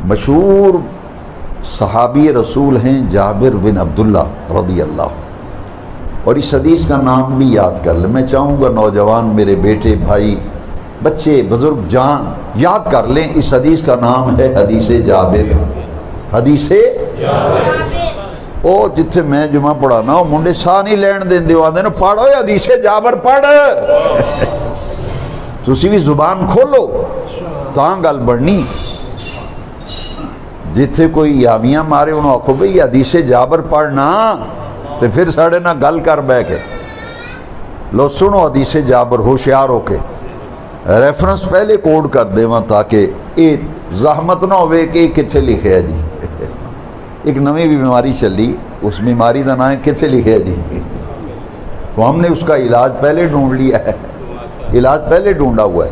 مشہور صحابی رسول ہیں جابر بن عبداللہ رضی اللہ، اور اس حدیث کا نام بھی یاد کر لیں۔ میں چاہوں گا نوجوان میرے بیٹے بھائی بچے بزرگ جان یاد کر لیں، اس حدیث کا نام ہے حدیث جابر۔ حدیث او جتھے میں جمعہ پڑھانا وہ منڈے ساہ نہیں لین دین دیو آدھے نا پڑھو حدیث جابر پڑھ، تسی بھی زبان کھولو تاں گل بڑھنی۔ جتھے کوئی یامیاں مارے انہوں آکھو بھئی حدیث جابر پڑھنا تے پھر ساڑھے نہ گل کر بے کے لو سنو حدیث جابر ہوشیار ہو کے ریفرنس پہلے کوڈ کر دے وہاں تاکہ یہ زحمت نہ ہوئے کہ کتھے لکھے ہے جی۔ ایک نویں بھی بیماری چلی، اس بیماری دا نام کتھے لکھے ہے جی، تو ہم نے اس کا علاج پہلے ڈھونڈ لیا ہے، علاج پہلے ڈھونڈا ہوا ہے،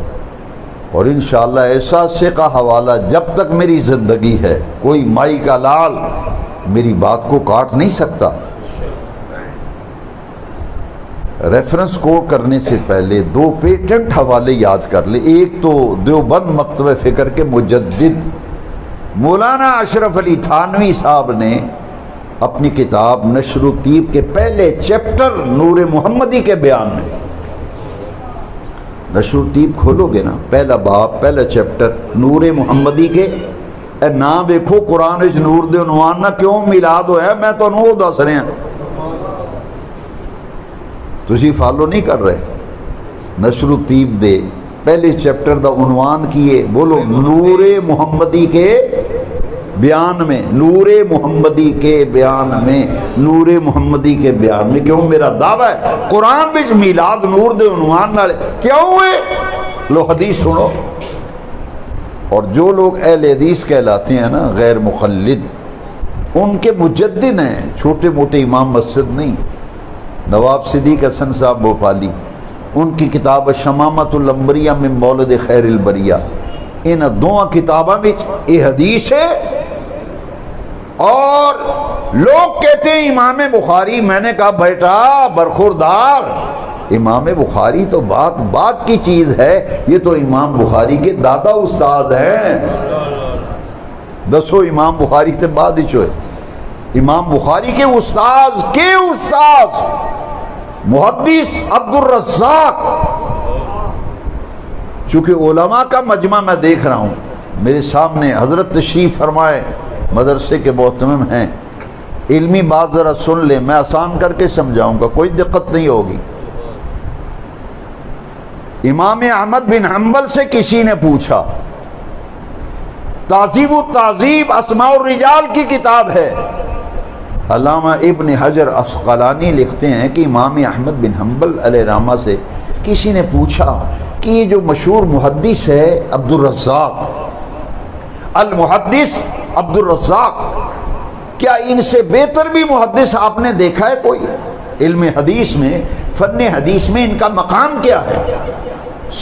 اور انشاءاللہ ایسا سے کا حوالہ جب تک میری زندگی ہے کوئی مائی کا لال میری بات کو کاٹ نہیں سکتا۔ ریفرنس کوڈ کرنے سے پہلے دو پیٹنٹ حوالے یاد کر لے۔ ایک تو دیوبند مکتب فکر کے مجدد مولانا اشرف علی تھانوی صاحب نے اپنی کتاب نشر الطیب کے پہلے چیپٹر نور محمدی کے بیان میں، نشر الطیب کھولو گے نا پہلا باب پہلا چیپٹر نور محمدی کے، اے نا دیکھو قرآن وچ نور دے عنوان نہ کیوں میلاد ہویا ہے، میں تو نور دس رہے ہیں، تسی فالو نہیں کر رہے۔ نشر الطیب دے پہلے چیپٹر دا عنوان کیے بولو نور محمدی کے بیان میں، نور محمدی کے بیان میں، نور محمدی کے بیان میں، کیوں میرا دعویٰ ہے قرآن وچ میلاد نور دے عنوان نالے کیوں ہوئے؟ لو حدیث سنو۔ اور جو لوگ اہل حدیث کہلاتے ہیں نا غیر مقلد، ان کے مجدد ہیں، چھوٹے موٹے امام مسجد نہیں۔ نواب صدیق حسن صاحب بھوپالی، ان کی کتاب شمامۃ الانبریاء من مولد خیر البریہ، ان دو کتابوں میں یہ حدیث ہے، اور لوگ کہتے ہیں امام بخاری، میں نے کہا بیٹا برخوردار، امام بخاری تو بات کی چیز ہے، یہ تو امام بخاری کے دادا استاد ہیں، دسو امام بخاری تے بعد ہی چوئے، امام بخاری کے استاد محدث عبد الرزاق، چونکہ علماء کا مجمع میں دیکھ رہا ہوں، میرے سامنے حضرت تشریف فرمائے مدرسے کے محتمم ہیں، علمی بات ذرا سن لیں، میں آسان کر کے سمجھاؤں گا، کوئی دقت نہیں ہوگی۔ امام احمد بن حنبل سے کسی نے پوچھا، تہذیب التہذیب اسماء الرجال کی کتاب ہے، علامہ ابن حجر عسقلانی لکھتے ہیں کہ امام احمد بن حنبل علیہ رحمہ سے کسی نے پوچھا کہ یہ جو مشہور محدث ہے عبد الرزاق، المحدث عبد الرزاق، کیا ان سے بہتر بھی محدث آپ نے دیکھا ہے کوئی؟ علم حدیث میں، فن حدیث میں ان کا مقام کیا ہے؟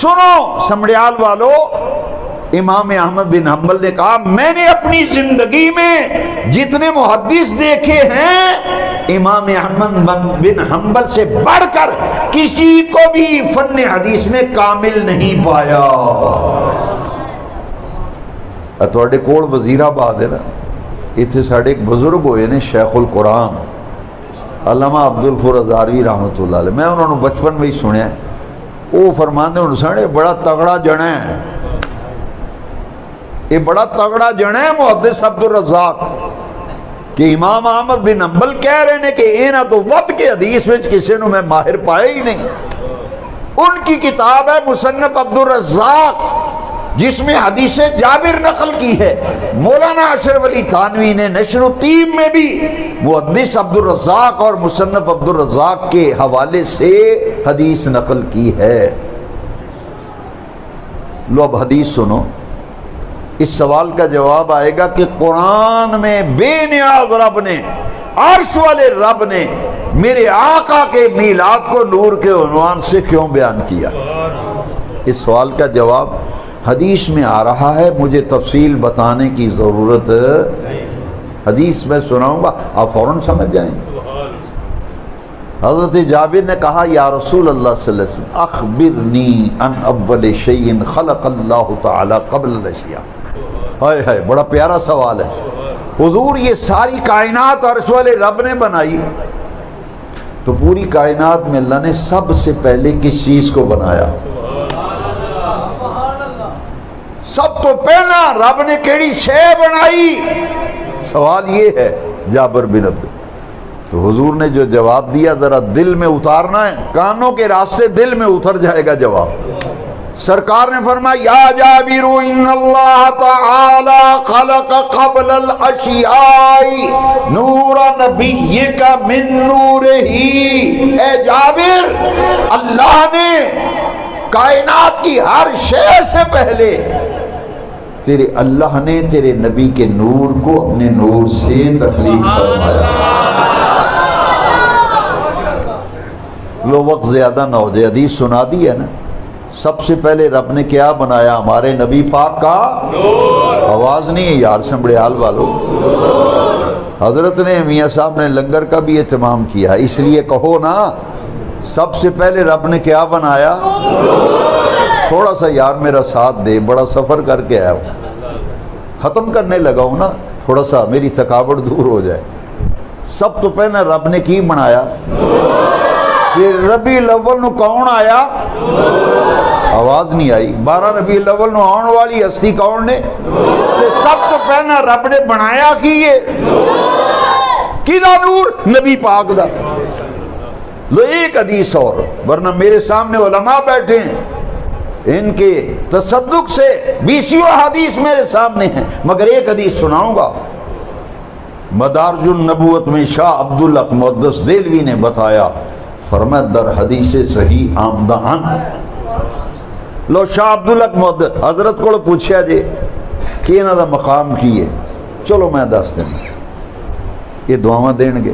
سنو سمڑیال والو، امام احمد بن حنبل نے کہا میں نے اپنی زندگی میں جتنے محدث دیکھے ہیں امام احمد بن حنبل سے بڑھ کر کسی کو بھی فن حدیث میں کامل نہیں پایا۔ تواڈے کول وزیر آباد ہے نا، اتنے ساڑھے ایک بزرگ ہوئے نے شیخ القرآن علامہ عبد الغفور ہزاروی رحمۃ اللہ علیہ، میں انہوں نے بچپن میں ہی سنیا، وہ فرماندے انہوں ساڑھے بڑا تگڑا جنا ہے، یہ بڑا تگڑا جنا ہے محدث عبد الرزاق، کہ امام احمد بن حنبل کہہ رہے ہیں کہ اینا تو ود کے حدیث میں کسی نے میں ماہر پائے ہی نہیں۔ ان کی کتاب ہے مصنف عبد الرزاق جس میں حدیث جابر نقل کی ہے، مولانا اشرف علی تھانوی نے نشر الطیب میں بھی محدث عبد الرزاق اور مصنف عبد الرزاق کے حوالے سے حدیث نقل کی ہے۔ لو اب حدیث سنو، اس سوال کا جواب آئے گا کہ قرآن میں بے نیاز رب نے، عرش والے رب نے میرے آقا کے میلاد کو نور کے عنوان سے کیوں بیان کیا؟ اس سوال کا جواب حدیث میں آ رہا ہے، مجھے تفصیل بتانے کی ضرورت، حدیث میں سناؤں گا آپ فوراً سمجھ جائیں گے۔ حضرت جابر نے کہا یا رسول اللہ صلی اللہ علیہ وسلم اخبرنی عن اول شیء خلق اللہ تعالی قبل الاشیاء، ہائے ہائے بڑا پیارا سوال ہے حضور، یہ ساری کائنات عرش والے رب نے بنائی، تو پوری کائنات میں اللہ نے سب سے پہلے کس چیز کو بنایا؟ سب تو پہلا رب نے کیڑی شے بنائی؟ سوال یہ ہے جابر بن عبد۔ تو حضور نے جو جواب دیا ذرا دل میں اتارنا ہے، کانوں کے راستے دل میں اتر جائے گا جواب۔ سرکار نے فرمایا یا جابر ان اللہ تعالی خلق قبل الاشیاء نور نبیک من نورہ، اے جابر اللہ نے کائنات کی ہر شے سے پہلے تیرے اللہ نے تیرے نبی کے نور کو اپنے نور سے تخلیق فرمایا۔ لو وقت زیادہ نہ ہو جائے، حدیث سنا دی ہے نا، سب سے پہلے رب نے کیا بنایا؟ ہمارے نبی پاک کا نور۔ آواز نہیں ہے یار سنبڑیال والو۔ حضرت نے میاں صاحب نے لنگر کا بھی اہتمام کیا، اس لیے کہو نا سب سے پہلے رب نے کیا بنایا؟ تھوڑا سا یار میرا ساتھ دے، بڑا سفر کر کے آیا ہوں، ختم کرنے لگا ہوں نا، تھوڑا سا میری تھکاوٹ دور ہو جائے۔ سب تو پہلے رب نے کی بنایا؟ کہ ربیع الاول نو کون آیا؟ آواز نہیں آئی۔ 12 ربیع الاول نو آن والی ہستی کون نے؟ سب تو پہلا رب نے بنایا کی یہ کیدا نور؟ نبی پاک دا۔ لو ایک حدیث اور، ورنہ میرے سامنے علماء بیٹھے ہیں، ان کے تصدق سے 20 حدیث میرے سامنے ہیں، مگر ایک حدیث سناؤں گا۔ مدارج النبوت میں شاہ عبدالحق محدث دہلوی نے بتایا، فرمایا در حدیث صحیح آمدہن۔ لو شاہ عبدالحق محدث حضرت کو پوچھا جے کہ انہاں دا مقام کی ہے، چلو میں دس دیں، یہ دعاواں دین گے۔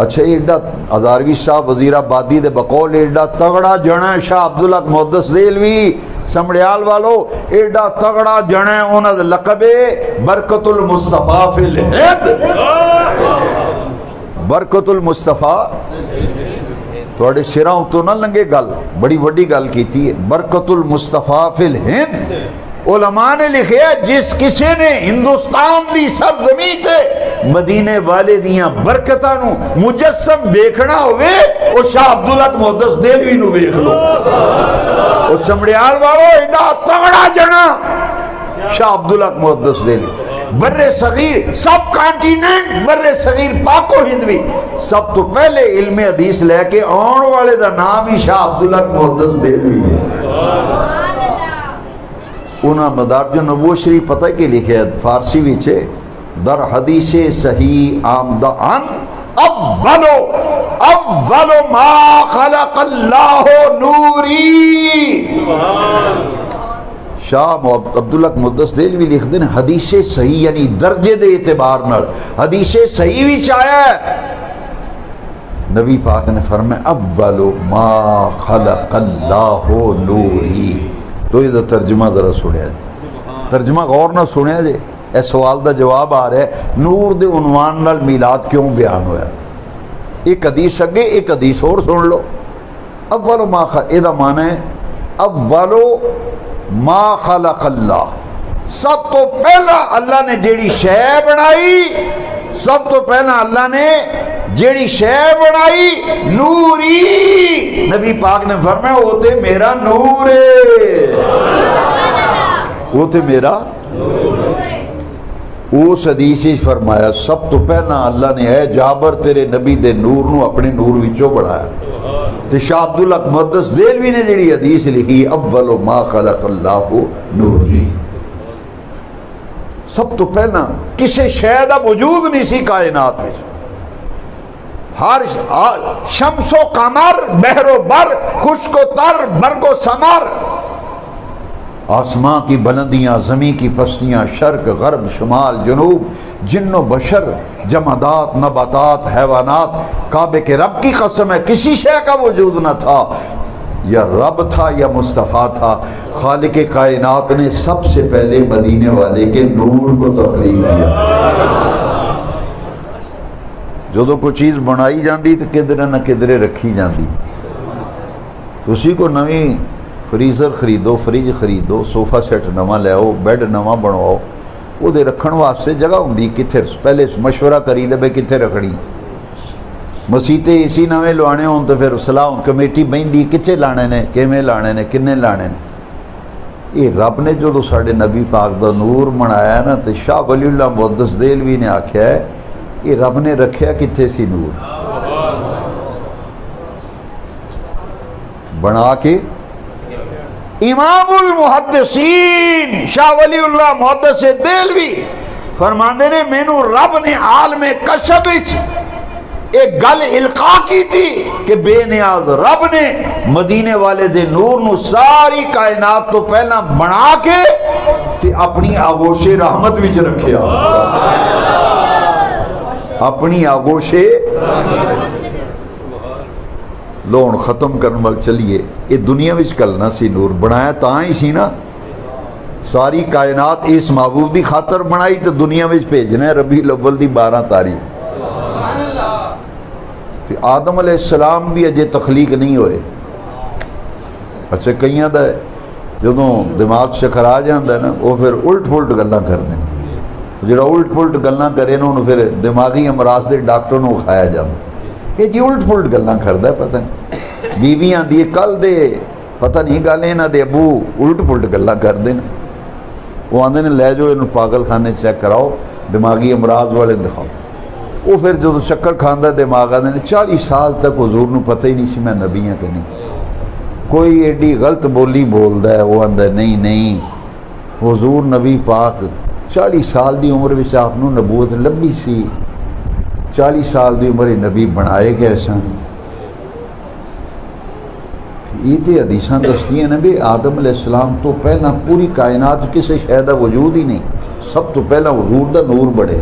اچھا ایڈا ہزاروی صاحب وزیر آبادی دے بقول ایڈا تگڑا جنا ہے شاہ عبدالحق محدث دہلوی سمڑیال والو، ایڈا تگڑا جنا ہے، انہاں دا لقب برکت المصطفیٰ فی الہند۔ برکت المصطفیٰ تھوڑے سراں تو نہ لنگے گل، بڑی وڈی گل کیتی ہے۔ برکت المصطفیٰ فی الہند، علماء نے لکھے جس کسی نے ہندوستان دی سرزمین تے مدینے والے دیاں برکتاں نو مجسم دیکھنا ہوئے وہ شاہ عبدالحق محدث دہلوی نو دیکھ لو۔ وہ سمڑیال والو ایڈا تگڑا جنا شاہ عبدالحق محدث دہلوی، بر صغیر سب کانٹیننٹ، بر صغیر پاک و ہند بھی سب تو پہلے علم حدیث لے کے آن والے دا نام ہی شاہ عبدالحق محدث دہلوی ہے۔ انہاں مدارج النبوت شریف پتہ کہ لکھے فارسی وچ در حدیث صحیح آمدہن اول ما خلق اللہ نوری۔ شاہ عبدالحق محدث دہلوی لکھ دیں حدیث صحیح یعنی درجے دے اعتبار نال حدیث صحیح بھی چاہیا ہے، نبی پاک نے فرمایا اول ما خلق اللہ نوری۔ تو یہ ترجمہ ذرا سنیا جی، ترجمہ غور نہ سنیا جی، اے سوال دا جواب آ رہا ہے نور دے عنوان نال میلاد کیوں بیان ہویا؟ ایک حدیث اگے ایک حدیث اور سن لو۔ اول ما خلق، یہ دا معنی ہے اول ما خلق اللہ، سب تو پہلا اللہ نے جیڑی شے بنائی، سب تو پہلا اللہ نے جیڑی شے بنائی نوری، نبی پاک نے فرمایا وہ تے میرا نور ہے، وہ تے میرا اس حدیث فرمایا سب تو پہلا اللہ نے اے جابر تیرے نبی دے نور نو اپنے نور وچوں بڑھایا۔ تو شاہ عبدالحق محدث دہلوی نے جڑی حدیث لکھی اول ما خلق اللہ نوری، سب تو پہلا کسی شے دا وجود نہیں سی کائنات میں، ہر شمس و قمر بحر و بر خشک و تر برگ و ثمر، آسمان کی بلندیاں زمین کی پستیاں شرق غرب شمال جنوب جن و بشر جمادات نباتات حیوانات، کعبے کے رب کی قسم ہے کسی شے کا وجود نہ تھا، یا رب تھا یا مصطفیٰ تھا۔ خالق کائنات نے سب سے پہلے مدینے والے کے نور کو تخلیق کیا۔ جو کوئی چیز بنائی جاندی تو کدھر نہ کدھر رکھی جاندی، اسی کو نویں فریزر خریدو، فریج خریدو، صوفہ سیٹ نواں لے آؤ، بیڈ نواں بنواؤ، وہ دے رکھن واسطے جگہ ہوندی کتھے، پہلے مشورہ کری دے بھئی کتھے رکھنی۔ مسیتے اسی نویں لوانے ہوں تو پھر صلاح کمیٹی بہندی کتھے لانے نے، کیویں لانے نے، کنے لانے نے۔ یہ رب نے جو ساڈے نبی پاک دا نور بنایا نا، تو شاہ ولی اللہ محدث دہلوی نے آکھیا ہے یہ رب نے رکھیا کتھے سی نور، بنا کے امام المحدثین شاہ ولی اللہ محدث دہلوی فرماندے نے مینوں رب نے عالم کشف وچ ایک گل القا کی تھی کہ بے نیاز رب نے مدینے والے دے نور نو ساری کائنات تو پہلا بنا کے تے اپنی آغوش رحمت وچ رکھیا، اپنی آغوش لون ختم کرن وال چلیے۔ یہ دنیا وچ کلنا سی نور، بنایا تاں ہی سی نا، ساری کائنات اس محبوب دی خاطر بنائی تو دنیا وچ بھیجنا ہے ربیع الاول دی 12 تاریخ۔ آدم علیہ السلام بھی اجے تخلیق نہیں ہوئے۔ اچھا کئیاں دا جدوں دماغ چکرا جاندا ہے نا، وہ پھر الٹ پلٹ گلاں کردے ہیں، جڑا الٹ پلٹ گلاں کرے نا انہوں پھر دماغی امراض دے ڈاکٹر نوں کھایا جاندا، یہ جی الٹ پلٹ گلاں کردا ہے، پتہ نہیں بیوی آندی ہے کل دے پتہ نہیں گل انہاں دے ابو الٹ پلٹ گلاں کردے نے، وہ آندے نے لے جاؤ انہوں پاگل خانے چیک کراؤ، دماغی امراض والے دکھاؤ۔ وہ پھر جو چکر کھاندہ دماغ آدھے نے 40 سال تک حضور نو پتہ ہی نہیں سی میں نبی ہاں کہ نہیں، کوئی ایڈی غلط بولی بولدا ہے، وہ آندہ نہیں حضور نبی پاک 40 سال دی عمر وچ آپ نو نبوت لبھی سی، 40 سال دی عمر نبی بنائے گئے سن۔ یہ تے حدیثاں دستی ہیں نا بھی آدم علیہ السلام تو پہلا پوری کائنات کسی شے دا وجود ہی نہیں، سب تو پہلا حضور دا نور بڑے۔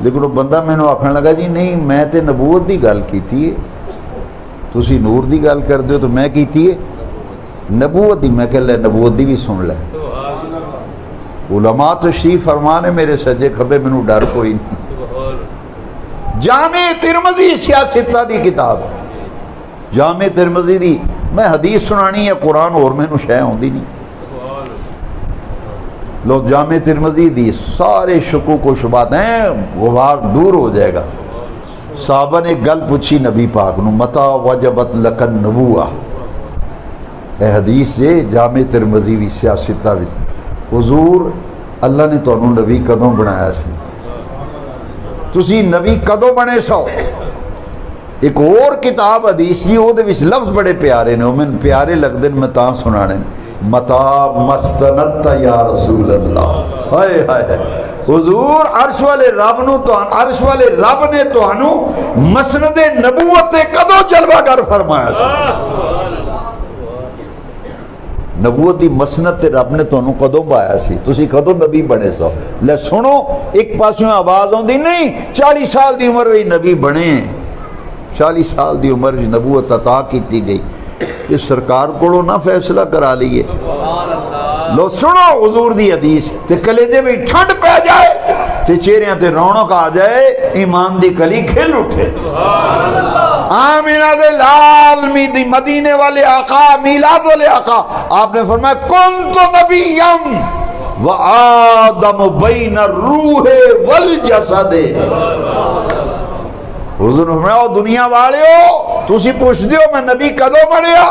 لیکن وہ بندہ میں نے آکھنے لگا جی نہیں میں تے نبوت دی گل کیتی ہے، تسی نور دی گل کر دیو تو میں کیتی ہے نبوت دی، میں کہ لے نبوت دی بھی سن لے۔ علماء تشریف فرمانے میرے سجے کھبے میں نے ڈر کوئی نہیں۔ جامع ترمذی سیاستہ دی کتاب، جامع ترمذی دی میں حدیث سنانی ہے، قرآن اور میں نے شے ہوندی نہیں۔ لوگ جامع ترمذی دی سارے شکوک و شبہات ہیں، غبار دور ہو جائے گا۔ صحابہ نے گل پوچھی نبی پاک نو متا وجبت لکن نبوہ، اے حدیث جے جامع ترمذی بھی سیاستہ بھی، حضور اللہ نے تو نبی کدوں بنایا سی، تسی نبی کدوں بنے سو۔ ایک اور کتاب حدیث جی وہ لفظ بڑے پیارے نے، وہ میں پیارے لگتے ہیں میں تاں سنانے، متا مستنت یا رسول اللہ، ہائے ہائے حضور عرش والے رب نو تو عرش والے رب نے تانوں مسند نبوت کدوں جلوہ گر فرمایا سی، نبوت دی مسند رب نے تانوں کدوں پایا سی، تسی کدوں نبی بنے سو۔ لے سنو ایک پاسوں آواز ہوندی نہیں 40 سال دی عمر وچ نبی بنے، 40 سال دی عمر وچ نبوت عطا کیتی گئی، کہ سرکار کو نہ فیصلہ کرا لیے۔ لو سنو حضور دی حدیث تے کلیجے میں ٹھنڈ پہ جائے تے چہریاں تے رونق آ جائے، ایمان دی کلی کھل اٹھے۔ آمینہ دے لال میدی مدینے والے آقا، میلاد والے آقا، آپ نے فرمایا کنت نبیم و آدم بین الروح والجسد۔ حضور نے فرمایا دنیا والے ہو تسی پوچھ دیو میں نبی کدوں بنیا؟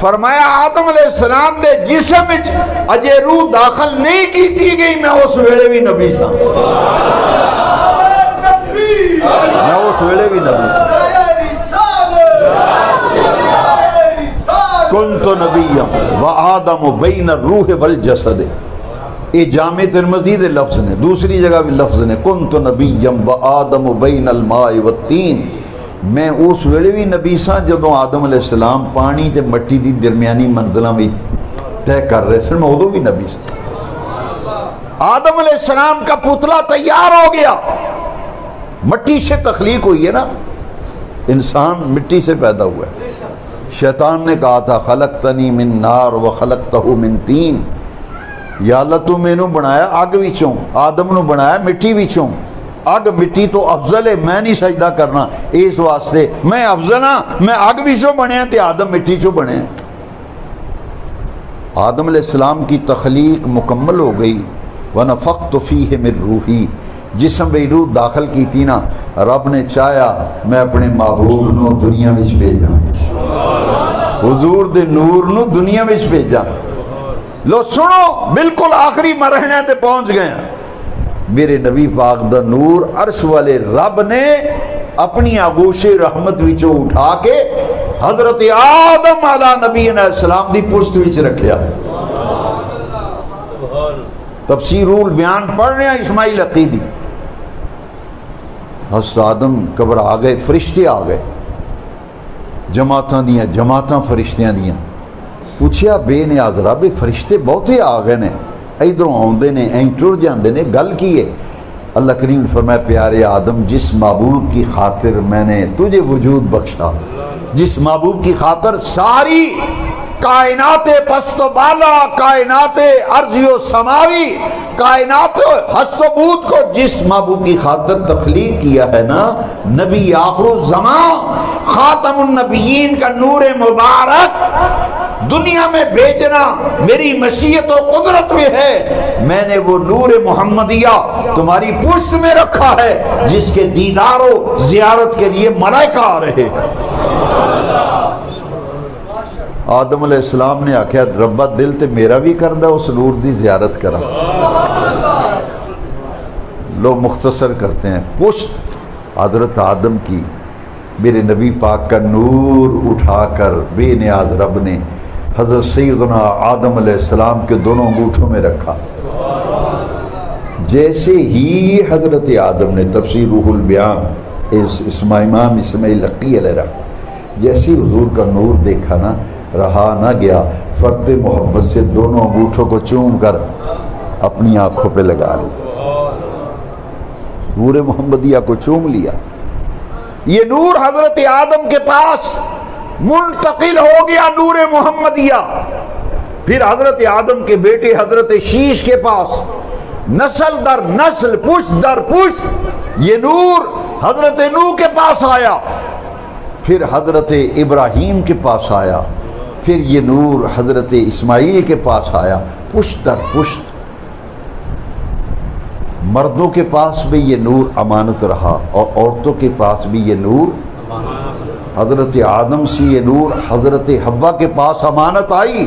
فرمایا آدم علیہ السلام دے جسم وچ اجے روح داخل نہیں کیتی گئی، میں اس ویلے بھی نبی سا، میں اس ویلے بھی نبی سا۔ کنت نبیا و آدم بین الروح والجسد، یہ جامع ترمذی دے لفظ نے، دوسری جگہ بھی لفظ نے کنت نبیم و آدم بین الماء والتین، میں اس ویلے بھی نبی سا جدوں آدم علیہ السلام پانی تے مٹی دی درمیانی منزلاں بھی طے کر رہے سن، میں ادوں بھی نبی سا۔ آدم علیہ السلام کا پتلا تیار ہو گیا، مٹی سے تخلیق ہوئی ہے نا، انسان مٹی سے پیدا ہوا ہے۔ شیطان نے کہا تھا خلقتنی من نار و خلقتہ من طین، یا اللہ تو میں نو بنایا اگ وچوں، آدم نو بنایا مٹی وچوں، اگ مٹی تو افضل ہے، میں نہیں سجدہ کرنا اس واسطے میں افضل ہاں، میں اگ وچوں بنیا تے آدم مٹی چوں بنے۔ آدم علیہ السلام کی تخلیق مکمل ہو گئی، وَنَفَخْتُ فِيهِ مِن روحی، جسم میں روح داخل کی تھی نا، رب نے چاہیا میں اپنے محبوب نو دنیا میں بھیجا، حضور دے نور نو دنیا میں بھیجا۔ لو سنو، بالکل آخری مرحلے تے پہنچ گئے ہیں۔ میرے نبی پاک دا نور عرش والے رب نے اپنی آغوش رحمت وچوں اٹھا کے حضرت آدم علیہ نبی علیہ السلام دی پشت وچ رکھیا۔ تفسیر البیان پڑھ رہے ہیں اسماعیل عقیدی۔ حضرت آدم گھبرا گئے، فرشتے آ گئے، جماعتاں فرشتیاں دیاں۔ پوچھیا بے نیاز رب فرشتے بہتے آ گئے نے، ادھروں آندے نے این ٹر جاندے نے، گل کی ہے؟ اللہ کریم فرمایا پیارے آدم، جس محبوب کی خاطر میں نے تجھے وجود بخشا، جس محبوب کی خاطر ساری کائنات پست و بالا، کائنات ارضی و سماوی، کائنات ہست و بود کو جس محبوب کی خاطر تخلیق کیا ہے نا، نبی آخر الزمان خاتم النبیین کا نور مبارک دنیا میں بھیجنا میری مشیت و قدرت میں ہے۔ میں نے وہ نور محمدیہ تمہاری پشت میں رکھا ہے، جس کے دیدار و زیارت کے لیے ملائکہ آ رہے۔ آدم علیہ السلام نے آکھیا ربا دل تے میرا بھی کردہ اس نور دی زیارت کرا۔ لوگ مختصر کرتے ہیں، پشت حضرت آدم کی میرے نبی پاک کا نور اٹھا کر بے نیاز رب نے حضرت سیدنا آدم علیہ السلام کے دونوں انگوٹھوں میں رکھا۔ جیسے ہی حضرت آدم نے تفسیر روح البیان امام اسماعیل عقیلی علیہ رحمہ جیسی حضور کا نور دیکھا نا، رہا نہ گیا، فرط محبت سے دونوں انگوٹھوں کو چوم کر اپنی آنکھوں پہ لگا لیا، نور محمدیہ کو چوم لیا۔ یہ نور حضرت آدم کے پاس منتقل ہو گیا، نور محمدیہ، پھر حضرت آدم کے بیٹے حضرت شیش کے پاس نسل در نسل، پشت در پشت یہ نور حضرت نوح کے پاس آیا، پھر حضرت ابراہیم کے پاس آیا، پھر یہ نور حضرت اسماعیل کے پاس آیا، پشت در پشت۔ مردوں کے پاس بھی یہ نور امانت رہا اور عورتوں کے پاس بھی یہ نور، حضرت آدم سے یہ نور حضرت حوا کے پاس امانت آئی،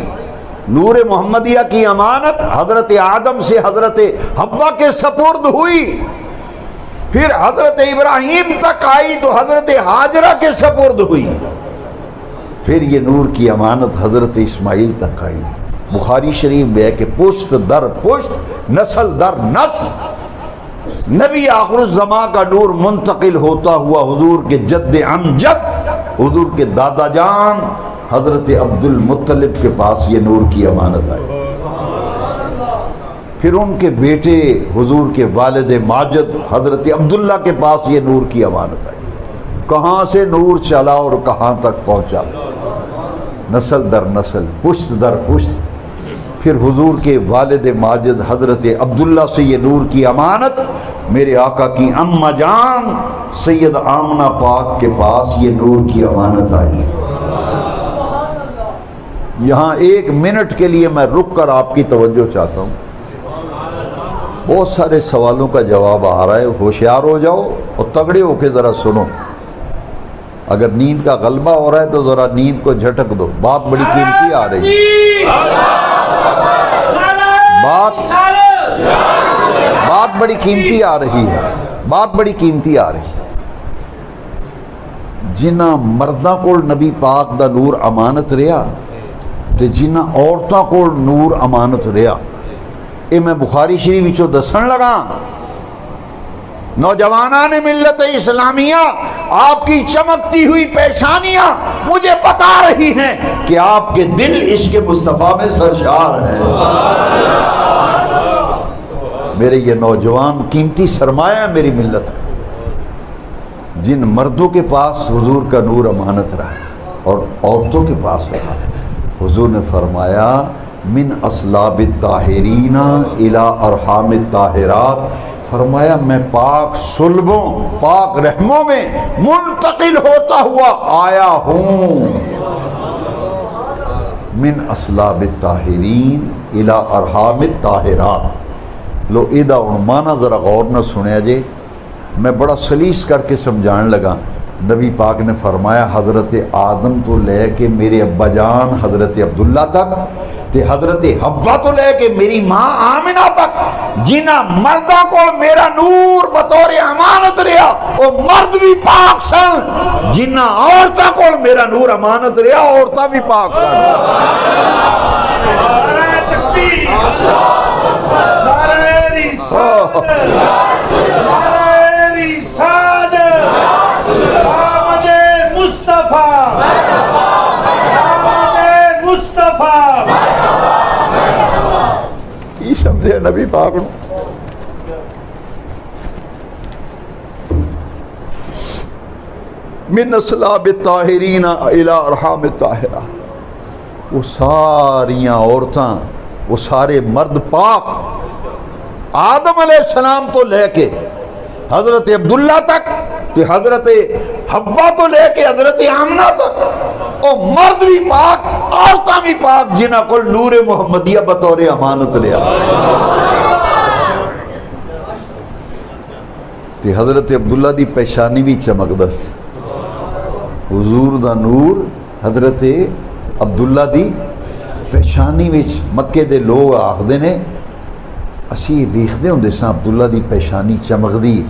نور محمدیہ کی امانت حضرت آدم سے حضرت حوا کے سپرد ہوئی، پھر حضرت ابراہیم تک آئی تو حضرت ہاجرہ کے سپرد ہوئی، پھر یہ نور کی امانت حضرت اسماعیل تک آئی۔ بخاری شریف میں ہے کہ پشت در پشت، نسل در نسل، نبی آخر الزمان کا نور منتقل ہوتا ہوا حضور کے جد امجد، حضور کے دادا جان حضرت عبد المطلب کے پاس یہ نور کی امانت آئی، پھر ان کے بیٹے حضور کے والد ماجد حضرت عبداللہ کے پاس یہ نور کی امانت آئی۔ کہاں سے نور چلا اور کہاں تک پہنچا، نسل در نسل، پشت در پشت، پھر حضور کے والد ماجد حضرت عبداللہ سے یہ نور کی امانت میرے آقا کی اماں جان سید آمنہ پاک کے پاس یہ نور کی امانت آئی۔ یہاں ایک منٹ کے لیے میں رک کر آپ کی توجہ چاہتا ہوں، بہت سارے سوالوں کا جواب آ رہا ہے، ہوشیار ہو جاؤ اور تگڑے ہو کے ذرا سنو۔ اگر نیند کا غلبہ ہو رہا ہے تو ذرا نیند کو جھٹک دو، بات بڑی قیمتی آ رہی ہے، بات بڑی قیمتی آ رہی ہے، بات بڑی قیمتی آ رہی ہے۔ جنہ مرداں کو نبی پاک دا نور امانت رہا تے جنہ عورتاں کو نور امانت رہا، اے میں بخاری شریف وچوں دسن لگا۔ نوجوانان ملت اسلامیہ، آپ کی چمکتی ہوئی پیشانیاں مجھے بتا رہی ہیں کہ آپ کے دل عشق مصطفیٰ میں سرشار ہیں۔ میرے یہ نوجوان قیمتی سرمایہ میری ملت ہے، جن مردوں کے پاس حضور کا نور امانت رہا اور عورتوں کے پاس رہا، حضور نے فرمایا من اصلاب الطاہرین الی ارحام الطاہرات، فرمایا میں پاک صلبوں پاک رحموں میں منتقل ہوتا ہوا آیا ہوں، من اسلاب الطاہرین الی ارحام الطاہرات. لو ایدہ عنوانہ ذرا غور نہ سنیا جے، میں بڑا سلیس کر کے سمجھان لگا. نبی پاک نے فرمایا حضرت آدم تو لے کے میرے ابا جان حضرت عبداللہ تک تے حضرت حوا تو لے کے میری ماں آمنہ تک جنہ مردوں کو میرا نور بطور امانت رہا وہ مرد بھی پاک سن، جنہ عورتوں کو میرا نور امانت رہا عورتیں بھی پاک سن. یہ سمجھے نبی پاک نو. من اسلاب الطاہرین الی ارحام الطاہرہ، وہ ساریاں عورتاں وہ سارے مرد پاک آدم علیہ السلام تو لے کے حضرت عبداللہ تک کہ حضرت حوا تو لے کے حضرت آمنہ تک وہ مرد بھی پاک عورتاں بھی پاک جنہ کو نور محمدیہ بطور امانت لیا. تے حضرت عبداللہ دی پیشانی بھی چمکدا سی. حضور دا نور حضرت عبداللہ دی پیشانی وچ مکے دے لوگ آخدے نے اسی ویکھدے ہوندے ساں عبداللہ دی پیشانی چمکدی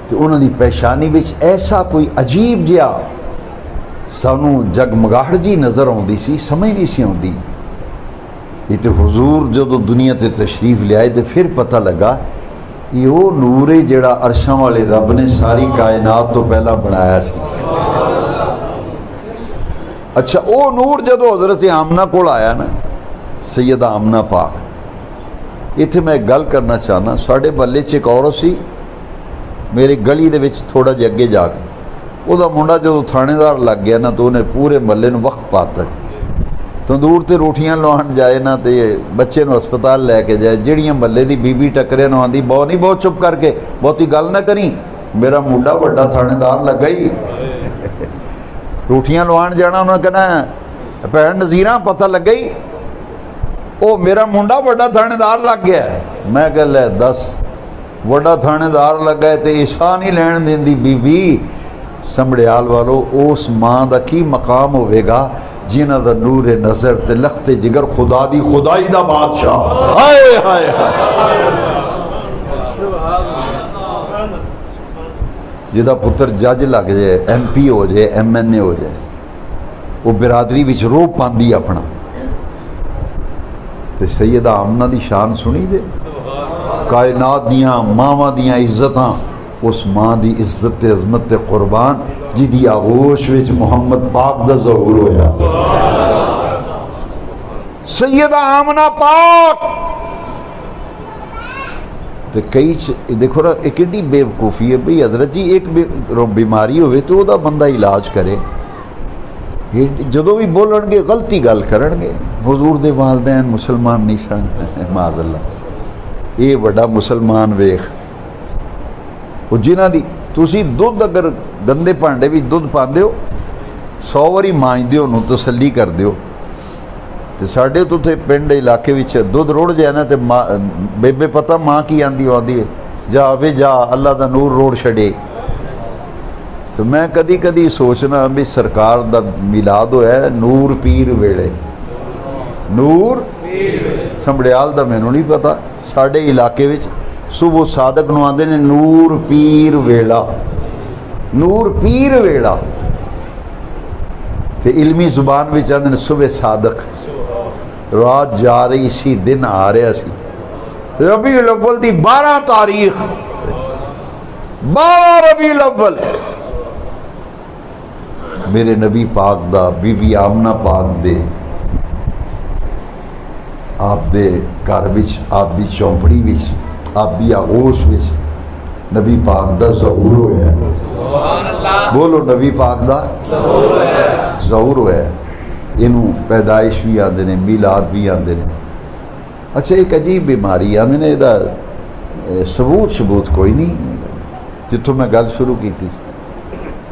تے انہاں دی پیشانی وچ ایسا کوئی عجیب جہا سانو جگمگاہٹ جی نظر آندی سی، سمجھ نہیں سی آندی. یہ تے حضور جدو دنیا تے تشریف لے آئے تے پھر پتہ لگا یہ وہ نور ہے جڑا عرشاں والے رب نے ساری کائنات تو پہلا بنایا سی. اچھا وہ نور جدو حضرت آمنہ کول آیا نا، سیدہ آمنہ پاک، اتنے میں ایک گل کرنا چاہنا. ساڑھے بلے چ ایک عورت سی میری گلی دے وچ تھوڑا جے اگے جا کے، وہ دا منڈا جدو تھانے دار لگ گیا نا تو انہیں پورے محلے نو وقت پاتا جی تندور تے روٹیاں لوہن جائے نا تے بچے نو ہسپتال لے کے جائے، جڑیاں محلے دی بی بی ٹکرے نو آندی بہت نہیں بہت چپ کر کے بہتی گل نہ کریں، میرا منڈا بڑا تھانے دار لگ گئی. روٹیاں لوہن جانا انہوں نے کہنا بھین نظیرہ پتہ لگ گئی او میرا منڈا بڑا تھانے دار لگ گیا ہے. میں کہ لے دس بڑا تھانے دار لگ گئے تے عیسیٰ نہیں لین دین دی بی بی. سمبڑیال والو اس ماں دا کی مقام ہوئے گا جنہ دا نور نظر تے لخت جگر خدا دی خدائی دا بادشاہ. ہائے ہائے جدا پتر جج لگ جائے، ایم پی ہو جائے، ایم این اے ہو جائے، وہ برادری وچ روپ پاندی اپنا. تے سیدہ آمنہ دی شان سنی دے، کائنات دیاں ماواں دیاں عزتاں اس ماں دی عزت تے عظمت تے قربان جی دی آغوش وچ محمد پاک دا ظہور ہویا. سیدہ آمنہ پاک تے کئی دیکھو نا ایک ایڈی بے وقوفی ہے بھئی حضرت جی ایک بیماری ہوئے تو دا بندہ علاج کرے، جدو بھی بولن گے غلطی گل کرن گے. حضور دے والدین مسلمان نہیں سن معاذ اللہ، یہ بڑا مسلمان ویخ وہ جنہ دی تسی دودھ اگر گندے پانڈے بھی دودھ پاندے ہو 100 واری مانج دیو نو تسلی کر دیو. تے ساڑھے تو تھے پنڈ علاقے وچ دودھ روڑ جائے نا تے بے پتہ ماں کی آندی ہے جا وے جا اللہ دا نور روڑ چھڑے. تو میں کدی کدی سوچنا بھی سرکار دا میلاد ہوا ہے نور پیر ویڑے، نور سمبڑیال دا مینوں نہیں پتا، ساڑھے علاقے وچ صبح صادق نو آندے نے نور پیر ویڑا، نور پیر ویڑا. تے علمی زبان وچ آندے نے صبح صادق. رات جا رہی سی دن آ رہا سی، ربیع الاول دی 12 تاریخ 12 ربیع الاول میرے نبی پاک دا بی بی آمنہ پاک دے آپ دے گھر وچ آپ دی چوپڑی وچ آپ دی آغوش وچ نبی پاک دا ظہور ہویا ہے. بولو نبی پاک دا ظہور ہویا ہے. انہوں پیدائش بھی آندے نے، میلاد بھی آندے نے. اچھا ایک عجیب بیماری آندے نے، دا ثبوت کوئی نہیں جتوں میں گل شروع کی تھی.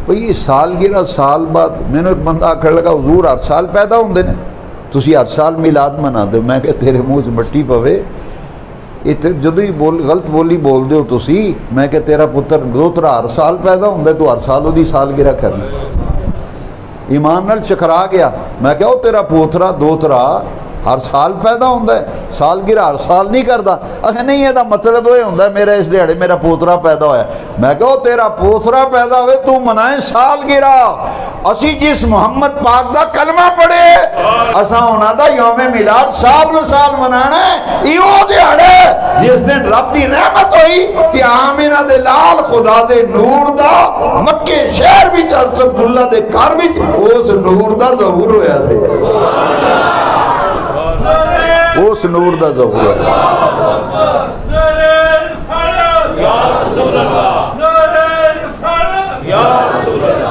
بھئی یہ سال گرہ سال بعد میں نے ایک بندہ آکھر لگا حضور ہر سال پیدا ہوندے نے ਤੁਸੀਂ ਹਰ ਸਾਲ ਮਿਲਾਦ ਮਨਾਉਂਦੇ ਹੋ। ਮੈਂ ਕਿਹਾ ਤੇਰੇ ਮੂੰਹ 'ਚ ਮੱਟੀ ਪਵੇ, ਇੱਥੇ ਜਦੋਂ ਹੀ ਗਲਤ ਬੋਲੀ ਬੋਲਦੇ ਹੋ ਤੁਸੀਂ। ਮੈਂ ਕਿਹਾ ਤੇਰਾ ਪੁੱਤਰ ਦੋਤਰਾ ਹਰ ਸਾਲ ਪੈਦਾ ਹੁੰਦਾ, ਤੂੰ ਹਰ ਸਾਲ ਉਹਦੀ ਸਾਲਗਿਰਾ ਕਰਨੀ। ਈਮਾਨ ਨਾਲ ਚਕਰਾ ਗਿਆ। ਮੈਂ ਕਿਹਾ ਉਹ ਤੇਰਾ ਪੋਤਰਾ ਦੋਤਰਾ ਹਰ ਸਾਲ ਪੈਦਾ ਹੁੰਦਾ, ਸਾਲਗਿਰਾ ਹਰ ਸਾਲ ਨਹੀਂ ਕਰਦਾ। ਆਖੇ ਨਹੀਂ, ਇਹਦਾ ਮਤਲਬ ਇਹ ਹੁੰਦਾ ਮੇਰਾ ਇਸ ਦਿਹਾੜੇ ਮੇਰਾ ਪੋਤਰਾ ਪੈਦਾ ਹੋਇਆ। ਮੈਂ ਕਿਹਾ ਉਹ ਤੇਰਾ ਪੋਤਰਾ ਪੈਦਾ ਹੋਵੇ ਤੂੰ ਮਨਾਏ ਸਾਲਗਿਰਾ। ਅਸੀਂ ਜਿਸ ਮੁਹੰਮਦ ਪਾਕ ਦਾ ਕਲਮਾ ਪੜ੍ਹੇ ਅਸਾਂ ਉਹਨਾਂ ਦਾ ਯੌਮ ਮਿਲਾਦ ਸਾਲ ਨੂੰ ਸਾਲ ਮਨਾਣਾ। ਇਹ ਉਹ ਦਿਹਾੜਾ ਜਿਸ ਦਿਨ ਰੱਬ ਦੀ ਰਹਿਮਤ ਹੋਈ ਕਿ ਆਮਿਨਾ ਦੇ ਲਾਲ ਖੁਦਾ ਦੇ ਨੂਰ ਦਾ ਮੱਕੇ ਸ਼ਹਿਰ ਵਿੱਚ ਅਬਦੁੱਲਾ ਦੇ ਘਰ ਵਿੱਚ ਉਸ ਨੂਰ ਦਾ ਜ਼ਹੂਰ ਹੋਇਆ ਸੀ। اس نور دا ظہور ہے۔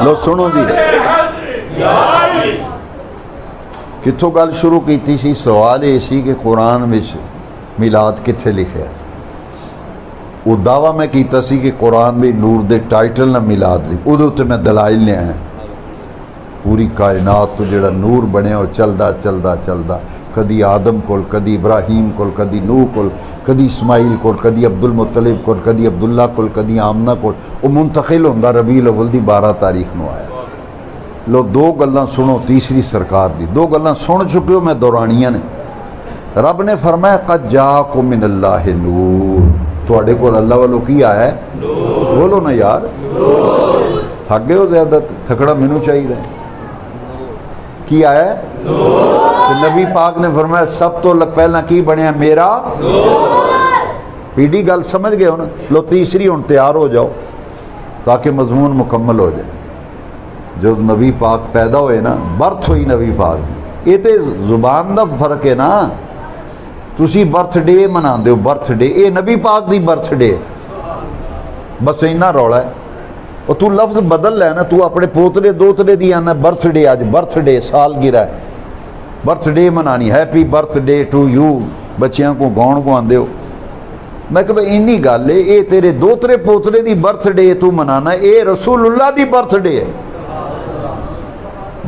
لو سنو جی کتوں گل شروع کیتی سی؟ سوال یہ سی کہ قرآن وچ میلاد کتھے لکھیا؟ وہ دعویٰ میں کیتا سی کہ قرآن میں نور دے ٹائٹل نہ میلاد لکھ، وہ تے میں دلائل لے آیا۔ پوری کائنات تو جڑا نور بنے ہو چلدا چلدا چلدا کدی آدم کول، کدی ابراہیم کول، کدی نوح کول، کدی اسماعیل کول، کدی عبد المطلب کول، کدی عبداللہ کول، کدی آمنہ کول، وہ منتقل ہوندا ربیع الاول دی 12 تاریخ نو آیا۔ لو دو گلاں سنو تیسری سرکار دی، دو گلاں سن چکے ہو میں دورانیاں نے۔ رب نے فرمایا قد جاءکم من اللہ نور، تواڈے کول اللہ والوں کی آیا ہے؟ بولو نا یار، تھک گئے ہو زیادہ؟ تھکڑا مینوں چاہیے کی آیا ہے؟ تو نبی پاک نے فرمایا سب تو پہلا کی بنیا؟ میرا پیڑی گل سمجھ گئے ہو نا؟ لو تیسری ہن تیار ہو جاؤ تاکہ مضمون مکمل ہو جائے۔ جو نبی پاک پیدا ہوئے نا، برتھ ہوئی نبی پاک دی، یہ تے زبان دا فرق ہے نا۔ تسی برتھ ڈے مناندے ہو، برتھ ڈے، یہ نبی پاک دی برتھ ڈے، بس اینا رولا ہے۔ اور تو لفظ بدل ہے نا، تو اپنے پوترے دوترے دی آنا برتھ ڈے، آج برتھ ڈے سال گرا ہے، برتھ ڈے منانی، happy birthday to you, بچیاں کو گاؤن کو آندے ہو۔ میں کہ بھئی اینی گل ہے، اے تیرے دوترے پوترے دی برتھ ڈے تو منانا، اے رسول اللہ دی برتھ ڈے ہے۔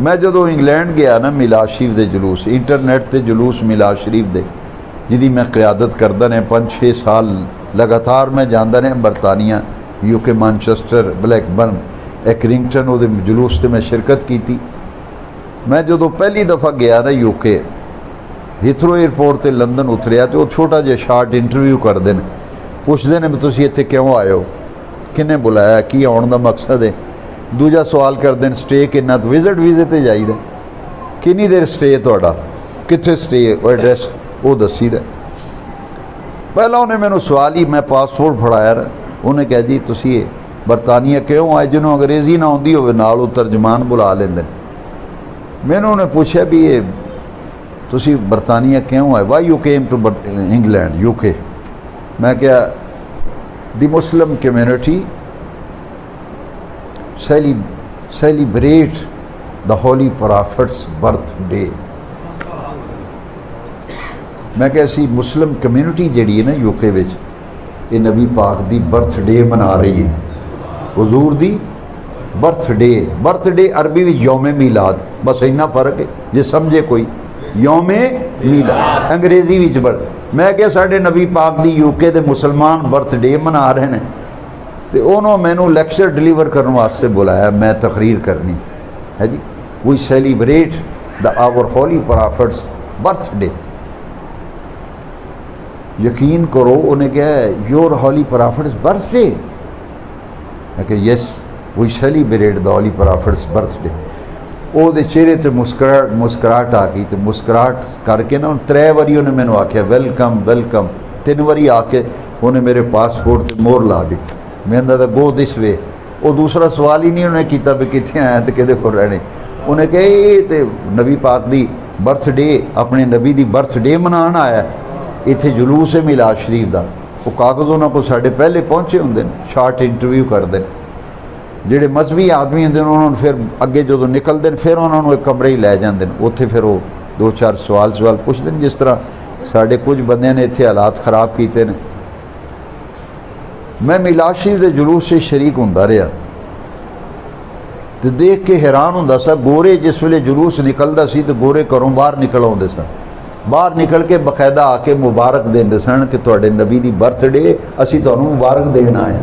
میں جدو انگلینڈ گیا نا میلاد شریف دے جلوس، انٹرنیٹ تے جلوس میلاد شریف دے، جدی میں قیادت کردہ نے 5-6 سال لگاتار میں جاندہ نے برطانیہ، یو کے، مانچسٹر، بلیک برن، ایکرنگٹن، وہ جلوس تے میں شرکت کی تھی۔ میں جدو پہلی دفعہ گیا نا یو کے، ہیتھرو ایئرپورٹ تے لندن اتریا تو وہ چھوٹا جہا شارٹ انٹرویو کر دیں، پوچھ دیں بھی تسی اتنے کیوں آئے ہو، کنے بلایا، کی آن دا مقصد ہے۔ دوجا سوال کر دیں سٹے کنا، تو وزٹ ویزے تے جائی دے، کنی دیر سٹے تہاڈا، کتھے سٹے، وہ ایڈریس وہ دسی دے۔ پہلا انہیں میں نے سوال ہی، میں پاسپورٹ پھڑایا رہا، انہیں کہا جی تسی برطانیہ کیوں آئے؟ جنہوں انگریزی نہ آندی ہوئے نال وہ ترجمان بلا لیندے۔ میں نے انہیں پوچھا بھی یہ تسی برطانیہ کیوں آئے؟ Why you came to England, UK کے؟ میں کہا the Muslim community celebrate the holy prophet's birthday۔ میں کہ اسی مسلم کمیونٹی جڑی ہے نا یو کے وچ، یہ نبی پاک دی برتھ ڈے منا رہی ہے، حضور the birth day. Birth day عربی وچ یوم میلاد، بس اتنا فرق ہے جی سمجھے کوئی، یوم میلاد انگریزی وچ میں کہ ساڈے نبی پاک دی یو کے دے مسلمان برتھ ڈے منا رہے ہیں، تو انہوں میں نے لیکچر ڈیلیور کرنے واسطے بلایا، میں تقریر کرنی ہے جی۔ We celebrate the our holy prophet's birthday. یقین کرو انہیں کہا ہے your holy prophet's birthday? میں کہ yes we celebrate the holy prophet's birthday. وہ دے چہرے سے مسکراہٹ آ گئی، تو مسکراہٹ کر کے نا 3 واری انہیں میں نے آکھیا ویلکم ویلکم، 3 واری آ کے انہیں میرے پاسپورٹ سے مور لا دی۔ میں نے کہا گو دس وے۔ وہ دوسرا سوال ہی نہیں انہیں کیتا بھی کتنے آیا تو کدے کو رہنے۔ انہیں کہا یہ تو نبی پاک دی برتھ ڈے، اپنے نبی دی برتھ ڈے منانا آیا، اتنے جلوس ہے میلاد شریف دا۔ وہ کاغذ انہوں کو ساڑھے پہلے پہنچے ہوں دیں، شارٹ انٹرویو کر دیں، جڑے مذہبی آدمی ہوں انہوں نے پھر اگے جو نکل دیں پھر انہوں نے ایک کمرے ہی لے جاندیں، اتنے پھر وہ 2-4 سوال پوچھ دیں، جس طرح ساڑھے کچھ بندے نے اتنے حالات خراب کیتے ہیں۔ میں میلاد شریف دے جلوس سے شریک ہوندا رہا، تو دیکھ کے حیران ہوتا سا گورے جس ویلے جلوس نکلتا سی تو گورے گھروں باہر نکل آتے سن باہر نکل کے باقاعدہ آ کے مبارک دے سن کہ تواڈے نبی دی برتھ ڈے اسی تانوں مبارک دینا ہے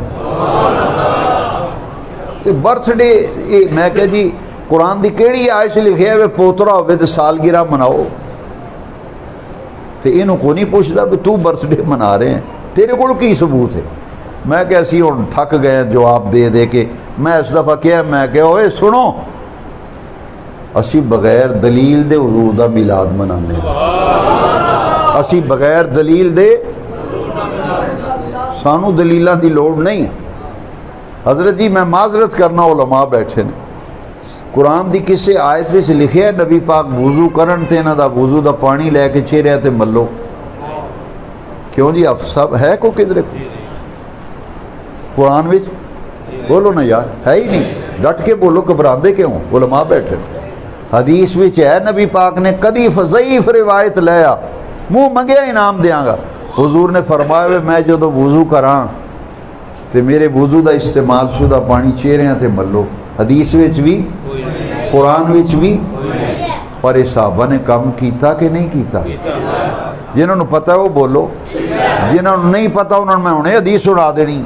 برتھ ڈے میں کہ جی قرآن دی کیڑی آیت لکھیا ہے پوترا ہوئے تو سالگرہ مناؤ تو یہ کو نہیں پوچھتا بھی تو برتھ ڈے منا رہے ہیں تیرے کو کی ثبوت ہے میں کہ اسی ہوں تھک گئے جواب دے دے کے میں اس دفعہ کیا میں کہ اوئے سنو اسی بغیر دلیل دے حضور دا میلاد منانے اسی بغیر دلیل دے سانو دلیلاں دی لوڑ نہیں حضرت جی میں معذرت کرنا علماء بیٹھے نے قرآن دی کسے آیت میں سے لکھے ہے نبی پاک وضو کرن تے انہاں دا وضو دا پانی لے کے چہرے تے ملو کیوں جی اب سب ہے کو کدھر قرآن وچ بولو نا یار ہے ہی نہیں ڈٹ کے بولو گھبراندے کیوں علماء بیٹھے حدیث وچ ہے نبی پاک نے کدی ضعیف روایت لیا منہ منگیا انعام دیاں گا حضور نے فرمایا میں جدو وضو کراں تے میرے وضو دا استعمال شدہ پانی چہرے تے ملو حدیث وچ بھی قرآن وچ بھی پر صحابہ نے کم کیتا کہ نہیں کیتا جنہوں نے پتہ ہے وہ بولو جنہوں نے نہیں پتہ انہوں نے میں انہیں حدیث سنا دینی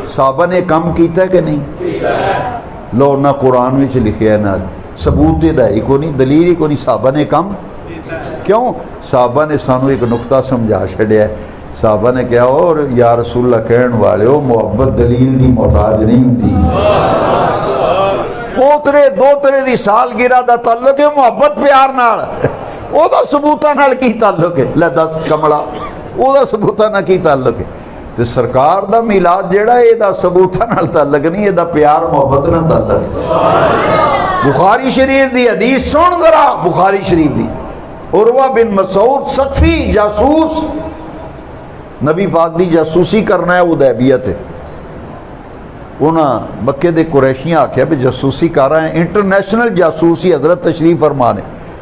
صحابہ نے کم کیتا ہے کہ نہیں لو نہ قرآن وچ لکھیا ہے نہ ثبوت دا ہی کو نہیں دلیل ہی کو نہیں صحابہ نے کم کیوں صحابہ نے سانو ایک نقطہ سمجھا چھڑیا ہے صحابہ نے کہا اور یا رسول اللہ کہن والے ہو محبت دلیل دی محتاج نہیں ہوتی پوترے دوترے دی سالگرہ دا تعلق ہے محبت پیار نال او دا ثبوتاں نال کی تعلق ہے لے دس کملا او دا ثبوتاں نال کی تعلق ہے تے سرکار دا میلاد جیڑا ہے دا ثبوتاں نال تعلق نہیں ہے دا پیار محبت نال تعلق ہے بخاری شریف دی حدیث سن ذرا بخاری شریف دی عروہ بن مسعود ثقفی جاسوس نبی پاک دی جاسوسی کرنا ہے حدیبیہ تے انہاں مکے دے قریشیاں آکھیا بھی جاسوسی کر رہے ہیں انٹرنیشنل جاسوسی حضرت تشریف فرمانے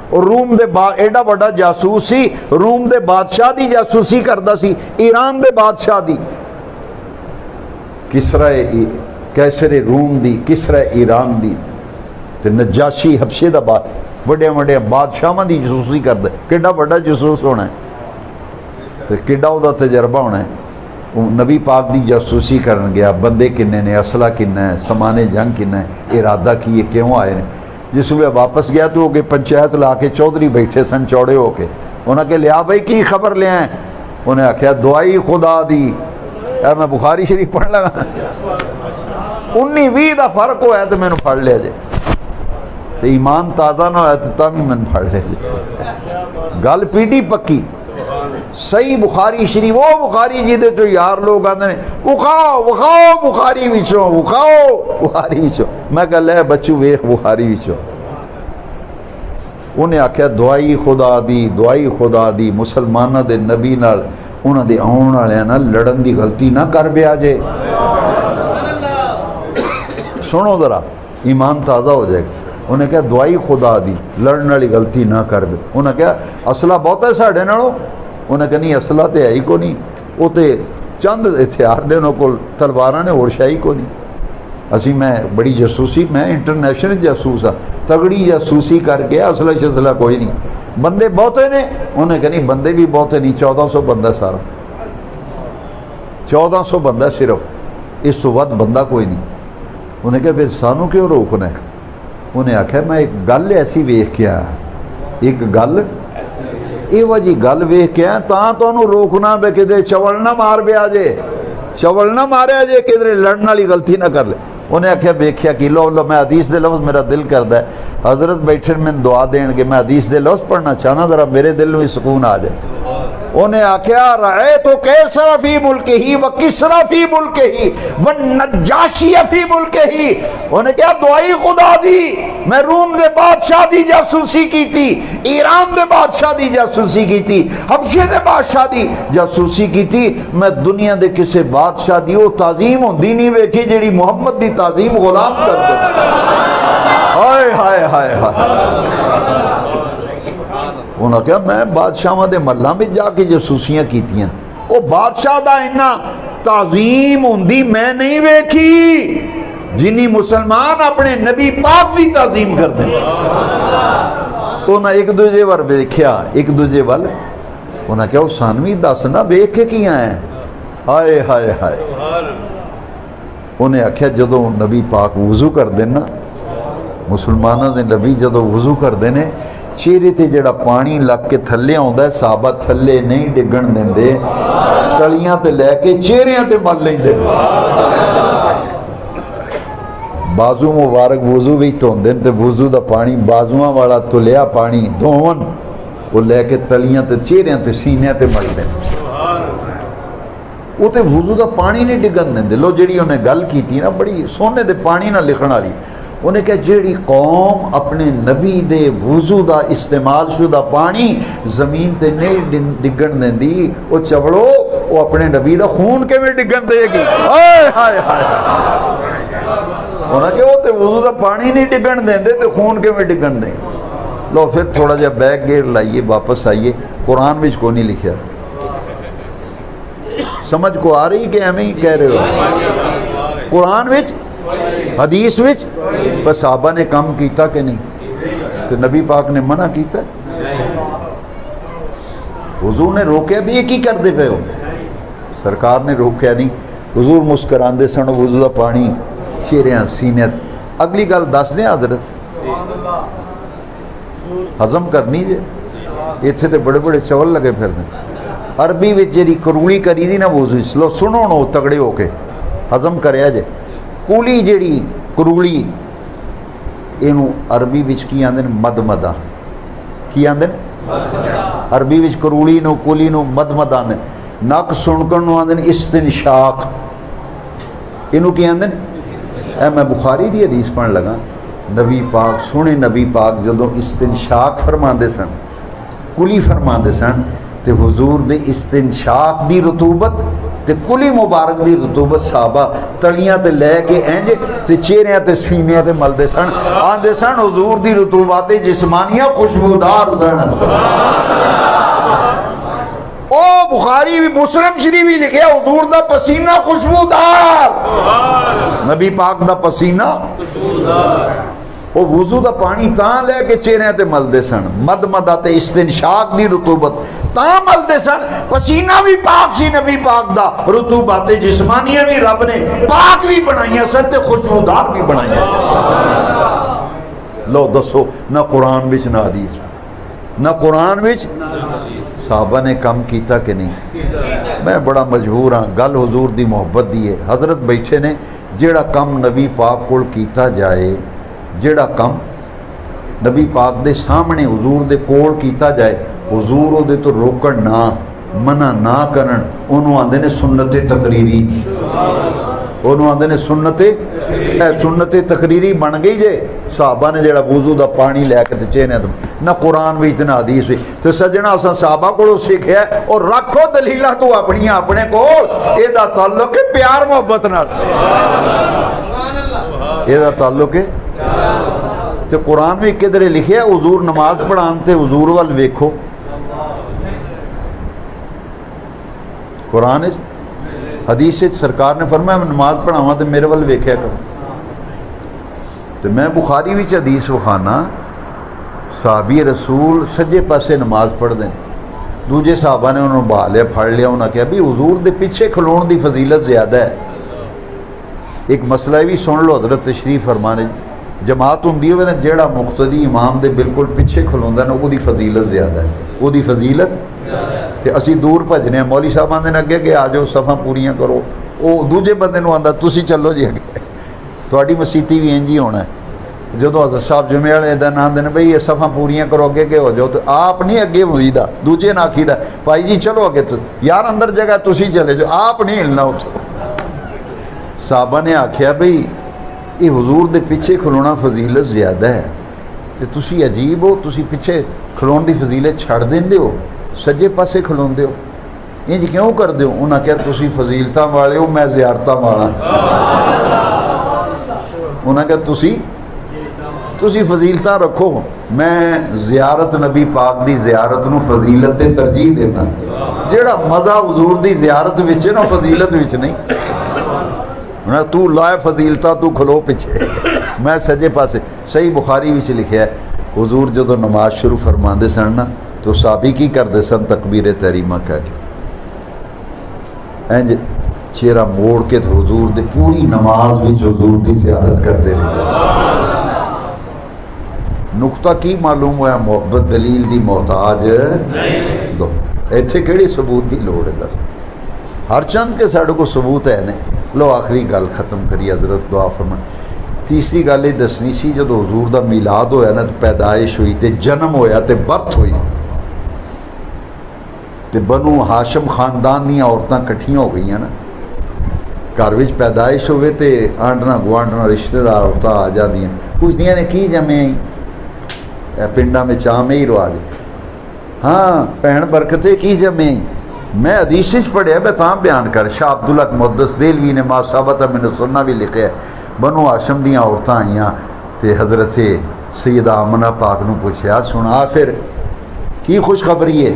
اور روم دے ایڈا بڑا جاسوسی روم دے بادشاہ دی جاسوسی کردا سی ایران دے بادشاہ دی کسرا کیسر روم دی کسرا ایران دی تے نجاشی حبشے دا بڑے بڑے بادشاہاں دی جاسوسی کردا کیڈا بڑا جاسوس ہونا ہے تے کیڈا او دا تجربہ ہونا ہے نبی پاک دی جاسوسی کرن گیا بندے کنے نے اسلحہ کنا ہے سامان جنگ کنا ہے ارادہ کیے کیوں آئے نے جس میں واپس گیا تو کہ پنچایت لا کے چودھری بیٹھے سن چوڑے ہو کے انہاں کہ لیا بھائی کی خبر لے آئے انہیں آکھیا دعائی خدا دی اے میں بخاری شریف پڑھ لگا 19-20 دا فرق ہوا ہے تو میں نے پڑھ لیا جے تو ایمان تازہ نہ ہوا تو تم ہی میں نے پڑھ لیا جے گل پیٹی پکی صحیح بخاری شریف وہ بخاری جی دے تو یار لوگ آتے ہیں وکھاؤ بخاری وچوں وکھاؤ بخاری وچوں میں کہا لے بچو ویخ بخاری وچوں انہیں آکھیا دعائی خدا دی مسلمانہ دے نبی نال انہاں دے آن والے نال لڑن دی غلطی نہ کر بیا جے سنو ذرا ایمان تازہ ہو جائے گا انہیں کہا دعائی خدا دی لڑن والی غلطی نہ کر بے انہیں کہا اسلحہ بہت ہے ساڑھے نالوں انہیں کہا نہیں اسلحہ تے ہے ہی کو نہیں وہ تے چند ہتھیار نے انہوں کو تلواراں نے اور شاہی کو نہیں اسی میں بڑی جاسوسی میں انٹرنیشنل جاسوس ہاں تگڑی جاسوسی کر کے اسلحہ کوئی نہیں بندے بہتے نے انہیں کہا نہیں بندے بھی بہتے نہیں 1400 بندہ سارا 1400 بندہ صرف اس تو ود بندہ کوئی نہیں انہیں کہا پھر سانو کیوں روکنا ہے انہیں آکھا میں ایک گل ایسی ویکھ کے آیا ایک گل یہ وجہ گل ویکھ کے آیا تاں تو انہوں روکنا بے کدھر چول نہ مار بے آجے چول نہ مارے آجے کدھر لڑنا لی غلطی نہ کر لے انہیں آکھا بیکھیا کہ لو میں حدیث دے لفظ میرا دل کردا ہے حضرت بیٹھے میں دعا دین کے میں حدیث دے لفظ پڑھنا چاہنا ذرا میرے دل میں سکون آ جائے انہیں آکھیا رأیتو کیسر فی ملکہی و کسرا فی ملکہی و نجاشی فی ملکہی انہیں کہا دعائی خدا دی میں روم دے بادشاہ دی جاسوسی کی تھی ایران دے بادشاہ دی جاسوسی کی تھی حبشے دے بادشاہ دی جاسوسی کی تھی میں دنیا دے کسے بادشاہ دی وہ تعظیم ہوندی نہیں ویکھی جیڑی محمد دی تعظیم غلام کر دے ہائے ہائے ہائے ہائے انہوں نے کہا میں بادشاہ دے ملہ میں جا کے جاسوسیاں کیتی ہیں وہ بادشاہ دا انہا تعظیم ہوندی میں نہیں ویکھی جنی مسلمان اپنے نبی پاک کی تعظیم کرتے ہیں انہیں ایک دوجے وال ویکھیا ایک دوجے وال انہیں کہا سانو بھی دس نہ ویکھ کے کی آئے ہائے ہائے ہائے انہیں آخیا جدو نبی پاک وضو کرتے نا مسلمانوں دے نبی جدو وضو کرتے ہیں چہرے تے جڑا پانی لگ کے تھلے آتا ہے صحابہ تھلے نہیں ڈگن دیں تلیاں تے لے کے چہریاں تے مل لیں بازو مبارک وضو بھی دھوندے تے وضو دا پانی بازواں والا تلیا پانی دھون وہ لے کے تلیاں تے چہریاں تے سینیاں تے مل دیں وہ تے وضو دا پانی نہیں ڈگن دیں لو جڑی انہیں گل کی تھی نا بڑی سونے دے پانی نہ لکھن والی انہیں کہا جیڑی قوم اپنے نبی دے وضو دا استعمال شدہ پانی زمین تے نہیں ڈگن دیں دی وہ چوڑو وہ اپنے نبی دا خون کے میں ڈگن دے گی ہائے ہائے ہائے انہیں کہا وہ تے وضو دا پانی نہیں ڈگن دیں دے تے خون کے میں ڈگن دیں لو پھر تھوڑا جا بیک گیئر لائیے واپس آئیے قرآن وچ کو نہیں لکھیا سمجھ کو آ رہی کہ ہمیں ہی کہہ رہے ہو قرآن وچ حدیث وچ بس صحابہ نے کم کیتا کہ نہیں تو نبی پاک نے منع کیتا حضور نے روکیا بھی یہ کی کر دے پہ ہو سرکار نے روکیا نہیں حضور مسکران دے سن وضو دا پانی چہریاں سینیت اگلی گل دس دیں حضرت ہضم کرنی جے اتنے تے بڑے بڑے چول لگے پھرنے عربی وچ جیڑی کرولی کری دی نا وضو لو سنو نو تگڑے ہو کے ہضم کریا جے کولی جیڑی کرولی اینو عربی وچ کی آندے مد مدا کی آندے عربی وچ کرولی نو کولی نو مد مد آندے نک سنکن نو آندے استنشاق اینو کی آندے اے میں بخاری دی حدیث پڑھن لگا نبی پاک سونے نبی پاک جدوں استنشاق فرماندے سن کلی فرماندے سن تے حضور دے استنشاق دی رطوبت تے کلی مبارک دی رطوبت صحابہ تلیاں تے لے کے اینج تے چہریاں تے سینیاں تے ملدے سن آندے سن حضور دی رطوبات جسمانیاں خوشبودار سن او بخاری بھی مسلم شریف بھی لکھے حضور دا پسینہ خوشبودار نبی پاک دا پسینہ وہ وضو دا پانی تاں لے کے چہرے تے ملدے سن مد مدہ تے استنشاق دی رطوبت تاں ملدے سن پسینہ بھی پاک سی نبی پاک دا رطوبات جسمانیہ بھی رب نے پاک بھی بنائیاں سن تے خوشبودار بھی بنائیاں سن لو دسو نہ قرآن وچ نہ حدیث نہ قرآن وچ صحابہ نے کم کیتا کہ نہیں میں بڑا مجبور ہاں گل حضور دی محبت دی ہے حضرت بیٹھے نے جیڑا کم نبی پاک کول کیتا جائے جیڑا کم نبی پاک دے سامنے حضور دے کول کیتا جائے حضور او دے تو روکن نہ منع نہ کرن انہوں آندے نے سنت تقریری انہوں آندے نے سنت تقریری بن گئی جے صحابہ نے جیڑا وضو دا پانی لے کے تے چہنے نہ قرآن وچ نہ حدیث وچ تے سجنا اساں صحابہ کولوں سیکھیا اور رکھو دلیلاں تو اپنی اپنے کول اے دا تعلق ہے پیار محبت نال اے دا تعلق ہے تے قرآن بھی کدھر لکھیا حضور نماز پڑھان تے حضور وال ویکھو قرآن حدیث سرکار نے فرمایا میں نماز پڑھاواں تے میرے وال ویکھیا کرو تے میں بخاری وچ حدیث وکھانا صحابی رسول سجے پاسے نماز پڑھ دیں دوجے صحابہ نے انہوں بہا لیا پھڑ لیا انہوں نے کہا بھی حضور دے پیچھے کھلون دی فضیلت زیادہ ہے ایک مسئلہ بھی سن لو حضرت تشریف فرمانے جماعت ہوندی ہوئے نا جیڑا مقتدی امام دے بالکل پیچھے کھلوندا نا وہ دی فضیلت زیادہ ہے وہ دی فضیلت تے اسی دور بھجنے مولوی صاحب آندے نے اگے کہ آ جاؤ صفاں پوریاں کرو وہ دوجے بندے نو آندا تسی چلو جی اگے تہاڈی مسیتی بھی انج ہی ہونا ہے جدو حضرت صاحب جمعے والے دن آندے نے بھئی یہ صفاں پوریاں کرو اگے کے ہو جاؤ تو آپ نہیں اگے ہوئیدا دوجے نہ آکھیدا بھائی جی چلو اگے یار اندر جگہ تسی چلے جو آپ نہیں ہلنا اتھوں صحابہ نے آکھیا بھئی یہ حضور دے پیچھے کھلونا فضیلت زیادہ ہے تے تسی عجیب ہو تسی پیچھے کھلون دی فضیلت چھڑ دیندے ہو سجے پاسے کھلون دے ہو انج کیوں کر دے ہو انہاں کہا تسی فضیلتاں والے ہو میں زیارتاں والا انہاں کہا تسی فضیلتاں رکھو میں زیارت نبی پاک دی زیارت نو فضیلت تے ترجیح دینا جیڑا مزہ حضور دی زیارت وچ نا فضیلت وچ نہیں انہیں تو لائے فضیلتا تو کھلو پیچھے میں سجے پاسے. صحیح بخاری وچ لکھیا ہے حضور جدو نماز شروع فرماندے سن نا تو صحابی کی کرتے سن تکبیر تحریمہ کہہ کے انج چہرہ موڑ کے تو حضور دے پوری نماز وچ حضور دی زیارت کرتے رہتے سن. نقطہ کی معلوم ہوا محبت دلیل دی محتاج دو ایتھے کیڑی ثبوت دی لوڑ ہے دس ہر چند کے ساڈے کو ثبوت ہے نہیں. لو آخری گل ختم کری حضرت دعا فرمائے. تیسری گل یہ دسنی سی جب حضور دا میلاد ہویا نا پیدائش ہوئی تے جنم ہویا تے برتھ ہوئی تے بنو ہاشم خاندان دیا عورتاں کٹھیاں ہو گئی نا گھر وچ پیدائش ہوئے تے آنڈنا گوانڈنا رشتہ دار عورتاں آ جاندیاں پوچھدیاں نے کی جمے پنڈا میں چام ہی رواج ہاں بہن برکتے کی جمے. میں حدیث پڑھیا میں تاں بیان کر شاہ عبداللہ محدث دہلوی نے ما ثابت من السنہ بھی لکھے ہے. بنو ہاشم دیاں عورتاں آئیاں تے حضرت سیدہ آمنہ پاک نو پوچھیا سنا پھر کی خوشخبری ہے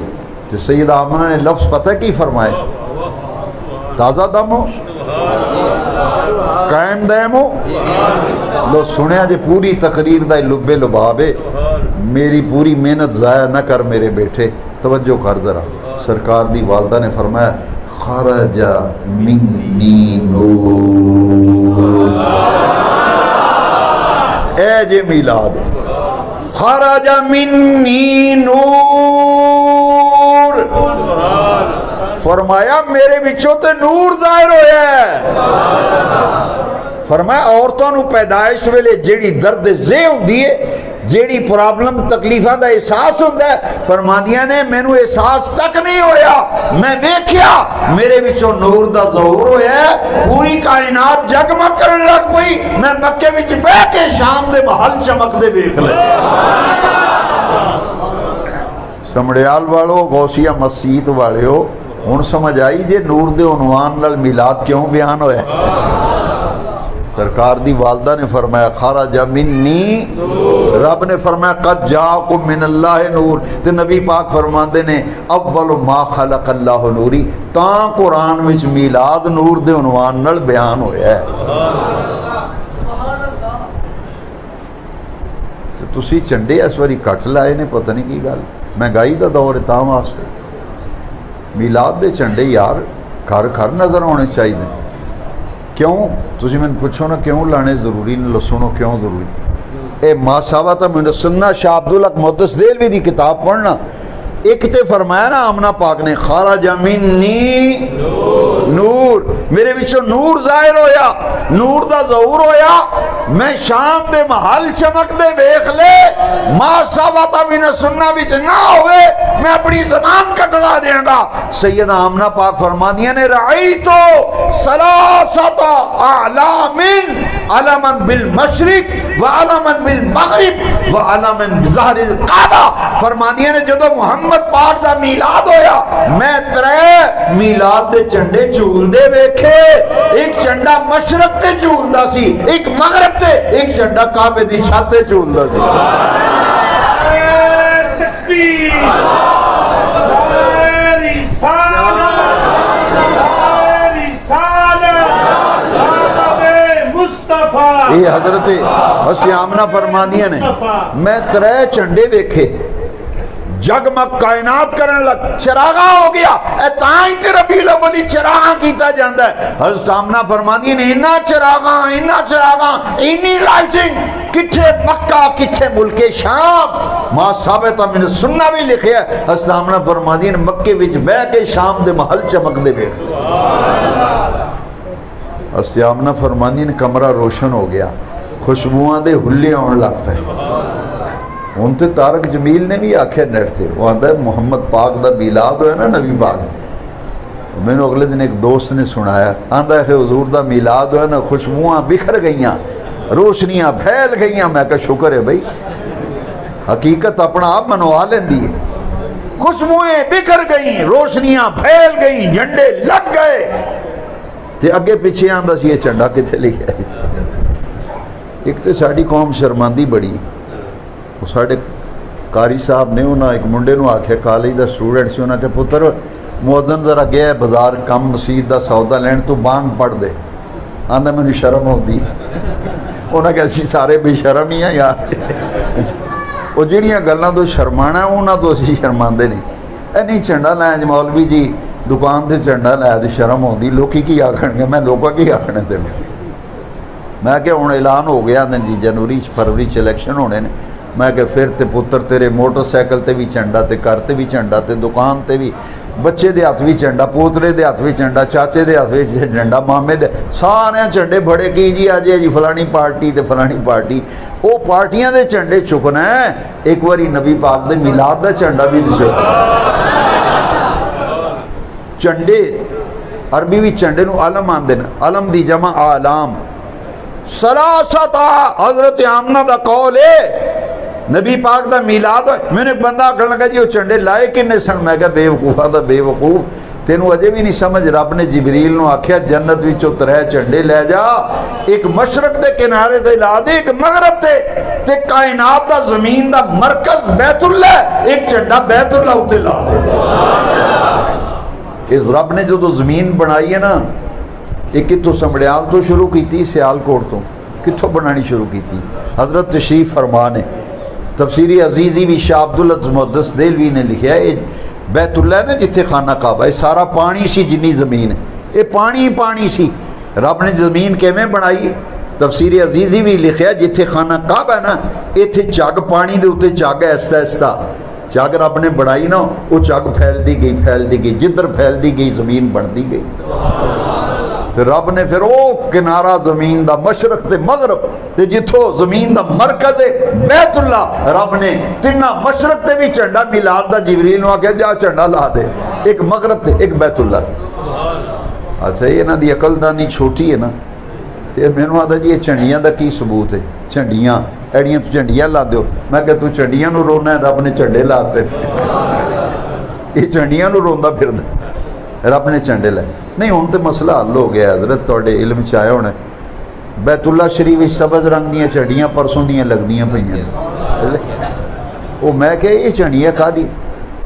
تے سیدہ آمنہ نے لفظ پتہ کی فرمائے تازہ دم ہو قائم دائم ہو. لو سنیا جے پوری تقریر دا لبے لبابے میری پوری محنت ضائع نہ کر میرے بیٹے. توجہ کر ذرا سرکار دی والدہ نے فرمایا خرج منی نور اے جے میلاد خرج منی نور فرمایا میرے بچوں تے نور ظاہر ہویا ہے. فرمایا عورتوں نو پیدائش ویلے جیڑی درد زے ہوندی ہے جیڑی پرابلم تکلیفاں دا احساس ہوتا ہے فرماندیاں نے مینوں احساس تک نہیں ہویا میں دیکھیا میرے وچوں نور دا ظہور ہویا ہے پوری کائنات جگمگ کرن لگ پئی. میں مکے وچ بیٹھ کے شام دے محل چمکدے ویکھ لے. سمڑیال والو غوثیہ مسجد والو ہن سمجھ آئی جے نور دے عنوان نال میلاد کیوں بیان ہویا ہے. سرکار دی والدہ نے فرمایا خرج منی رب نے فرمایا قد جاءکم من اللہ نور تے نبی پاک فرماندے نے اول ما خلق اللہ نوری تاں قرآن وچ میلاد نور دے عنوان نال بیان ہویا ہے. تسی چنڈے اس واری کٹ لائے نے پتہ نہیں کی گل مہنگائی دا دور ہے تاں واسطے میلاد دے چنڈے یار گھر گھر نظر آنے چاہیے. کیوں تسی میں پوچھو نا کیوں لانے ضروری نے سنو کیوں ضروری. اے ما ثابت من السنہ شاہ عبداللہ محدث دہلوی دی کتاب پڑھنا ایک تے فرمایا نا آمنہ پاک نے خرج منی نور میرے وچوں نور ظاہر ہویا نور دا ظہور ہویا میں شام دے محل چمک دے ویکھ لے ما ثابت من السنہ وچ نہ ہوئے میں اپنی زبان کٹوا دیاں گا. سیدہ آمنہ پاک فرمانیاں نے رعیتو ثلاثۃ اعلام علما بالمشرق وعلما بالمغرب وعلما بظہر الکعبہ. فرمانیاں نے جدو محمد پاک دا میلاد ہویا میں ترے میلاد دے چنڈے چول دے ویکھے. ایک چنڈا مشرق تے چول دا سی ایک مغرب تے ایک چنڈا کعبے دی چھت تے چول دا سی. تکبیر یہ حضرت حسین آمنہ فرماندیاں نے میں ترے چنڈے ویکھے جگمگ کائنات کرن لگ چراغاں ہو گیا اے تائیں تے ربیع الاول چراغاں کیتا جاندا ہے. حضرت آمنہ فرماندی نے انہاں چراغاں اینی لائٹنگ کتھے مکہ کتھے ملک شام ما ثابت من السنہ بھی لکھیا ہے. حضرت آمنہ فرماندی نے مکے وچ بیٹھ کے شام دے محل چمک دے ویکھ. حضرت آمنہ فرماندی نے کمرہ روشن ہو گیا خوشبوئاں دے ہلے آن لگ پے. ان تے طارق جمیل نے بھی آکھے نیٹ تھے وہ آندہ ہے محمد پاک دا میلاد ہوئے نا نبی پاک میں نے اگلے دن ایک دوست نے سنایا آندہ ہے کہ حضور دا میلاد ہوئے نا خوشبوئاں بکھر گئیاں روشنیاں پھیل گئیاں. میں کہا شکر ہے بھئی حقیقت اپنا آپ منوا لیں دی خوشبوئیں بکھر گئیں روشنیاں پھیل گئیں جھنڈے لگ گئے تے اگے پیچھے آندہ سی یہ چنڈا کتھے لکھا ہے. ایک تے ساڑی قوم شرماندی بڑی وہ ساڑھے قاری صاحب نے انہاں ایک منڈے نو آکھے کالج دا سٹوڈنٹ سی انہاں کہ پتر مؤذن ذرا گیا ہے بازار کم مسجد دا سودا لین تو بانگ پڑھ دے. آندا مینوں شرم آتی انہاں کہ اسی سارے بے شرم ہی ہیں یار وہ جہڑیاں گلاں تو شرمانا انہاں تو اسی شرماندے نہیں اے نہیں جھنڈا لایا جی مولوی جی دکان تے جھنڈا لایا تو شرم آتی لوکی کی آکھن گے میں لوکاں کی آکھنا تینوں میں کہ ہوں اعلان ہو گیا جی جنوری فروری الیکشن ہونے نے میں کہ پھر تے پتر تیرے موٹر سائیکل تے بھی جھنڈا تے گھر تے بھی جھنڈا تے دکان تے بھی بچے دے ہاتھ بھی جھنڈا پوترے دے ہاتھ بھی جھنڈا چاچے دے ہاتھ بھی جھنڈا مامے دے سارے جھنڈے بڑے کی جی آج جی فلانی پارٹی تے فلانی پارٹی وہ پارٹیاں دے جھنڈے چکنا ہے ایک باری نبی پاک دے میلاد دا جھنڈا بھی چکنا جھنڈے عربی بھی جھنڈے نو علم آندے نا علم دی جمع آلام سلاستا حضرت آمنہ دا قول ہے نبی پاک دا میلاد میں نے بندہ آکھن لگا جی وہ جھنڈے لائے کنے سن میں کہا بے وقوفا دا بے وقوف تینوں اجے بھی نہیں سمجھ رب نے جبریل نو آکھیا جنت وچوں 3 جھنڈے لے جا ایک مشرق دے کنارے تے لا دے ایک مغرب تے کائنات دا زمین دا مرکز بیت اللہ ایک جھنڈا بیت اللہ اتے لا دے اس رب نے جو تو زمین بنائی ہے نا یہ کتوں سمڑیال تو شروع کیتی سیال کوٹ تو کتوں بنانی شروع کیتی حضرت تشریف فرما نے تفسیری عزیزی بھی شاہ عبدالعزیز محدث دہلوی نے لکھا ہے بیت اللہ نے جتھے خانہ کعبہ ہے سارا پانی سی جنی زمین ہے یہ پانی پانی سی رب نے زمین کیویں بنائی تفسیری عزیزی بھی لکھا ہے جتھے خانہ کعبہ ہے نا ایتھے جگ پانی دے اوتے جگ ایسا ایسا جگ رب نے بنائی نا وہ جگ پھیلتی گئی جدھر پھیلتی گئی زمین بنتی گئی تو رب نے پھر وہ کنارہ زمین دا مشرق تے مغرب تے جتھوں زمین دا مرکز ہے بیت اللہ رب نے تینہ مشرق تے بھی جھنڈا میلاد دا جبریل نو آکھیا جا جھنڈا لا دے ایک مغرب تے ایک بیت اللہ تے اچھا یہ نا دی عقل دانی چھوٹی ہے نا تے مینوں آدا جی یہ جھنڈیاں دا کی ثبوت ہے جھنڈیاں ایڑیاں تو جھنڈیاں لا دیو میں کہ تو جھنڈیاں نو رونا ہے رب نے جھنڈے لاتے یہ جھنڈیاں نو روندا پھردا رب نے جھنڈے لائے نہیں ہوں تو مسئلہ حل ہو گیا حضرت توڑے علم چاہیا ہونا بیت اللہ شریف سبز رنگ دیاں چڑیاں پرسوں دیاں لگ دیاں پہیاں وہ میں کہ یہ چڑیاں کھا دی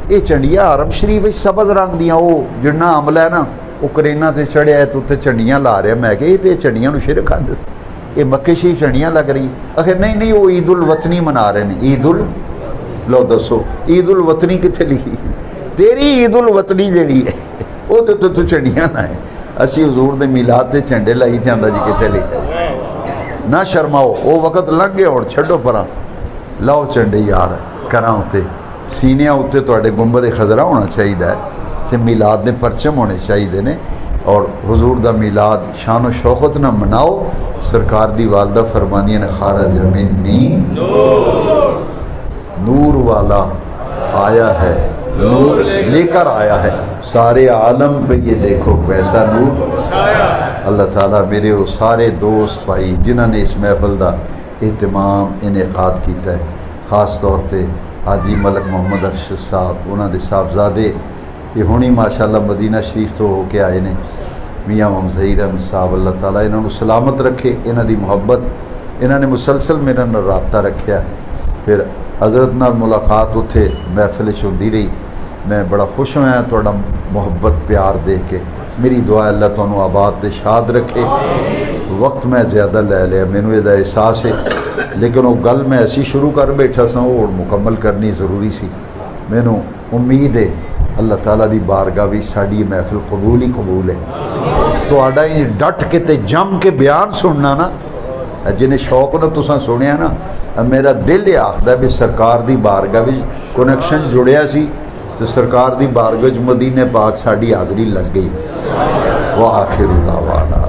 یہ چڑیاں عرب شریف سبز رنگ دیاں وہ جڑنا عملہ ہے نا وہ کرینا سے چڑھیا ہے تو تے چڑیاں لا رہے ہیں میں کہ یہ تے چڑیاں نو شرک کھا دے یہ مکے شریف چڑیاں لگ رہی آخر نہیں وہ عید الوطنی منا رہے ہیں عید لو دسو عید الوطنی کتنے لکھی تیری عید الوطنی جڑی ہے وہ تو چڑیاں نہ ہے اسی حضور دے میلاد تے جھنڈے لائی تھے آندا جی کتے لکھا نہ شرماؤ وہ وقت لنگے اور چھڈو پراں لاؤ جھنڈے یار کراں اتے سینیاں اتے تواڈے گنبد خضرا ہونا چاہیے تے میلاد دے پرچم ہونے چاہیے نے اور حضور دا میلاد شان و شوقت نہ مناؤ سرکار دی والدہ فرمانیاں نے خارج منی نور والا آیا ہے نور لے کر آیا ہے سارے عالم پہ یہ دیکھو کیسا نور اللہ تعالیٰ میرے وہ سارے دوست بھائی جنہوں نے اس محفل دا اہتمام انعقاد کیتا ہے خاص طور پہ حاجی ملک محمد ارشد صاحب انہوں دے صاحبزادے یہ ہونی ماشاءاللہ مدینہ شریف تو ہو کے آئے نے میاں محمد ظہیر احمد صاحب اللہ تعالیٰ انہوں نے سلامت رکھے انہوں دی محبت انہوں نے مسلسل میرے نال رابطہ رکھیا پھر حضرت نال ملاقات اتھے محفل ہوندی رہی میں بڑا خوش ہوا تھوڑا محبت پیار دیکھ کے میری دعا اللہ تانوں آباد تے شاد رکھے وقت میں زیادہ لے لیا مینوں یہ احساس ہے لیکن وہ گل میں ایسی شروع کر بیٹھا سا وہ مکمل کرنی ضروری سی مینوں امید ہے اللہ تعالیٰ دی بارگاہ بھی ساڈی محفل قبول ہی قبول ہے تو آڈا ہی ڈٹ کے تے جم کے بیان سننا نا جنہیں شوق نہ تساں سنیا نا میرا دل یہ آخدا بھی سرکار دی بارگاہ بھی کنیکشن جڑیا سی تو سرکار دی بارگاہ مدینے پاک ساڈی حاضری لگ گئی وآخر دعوانا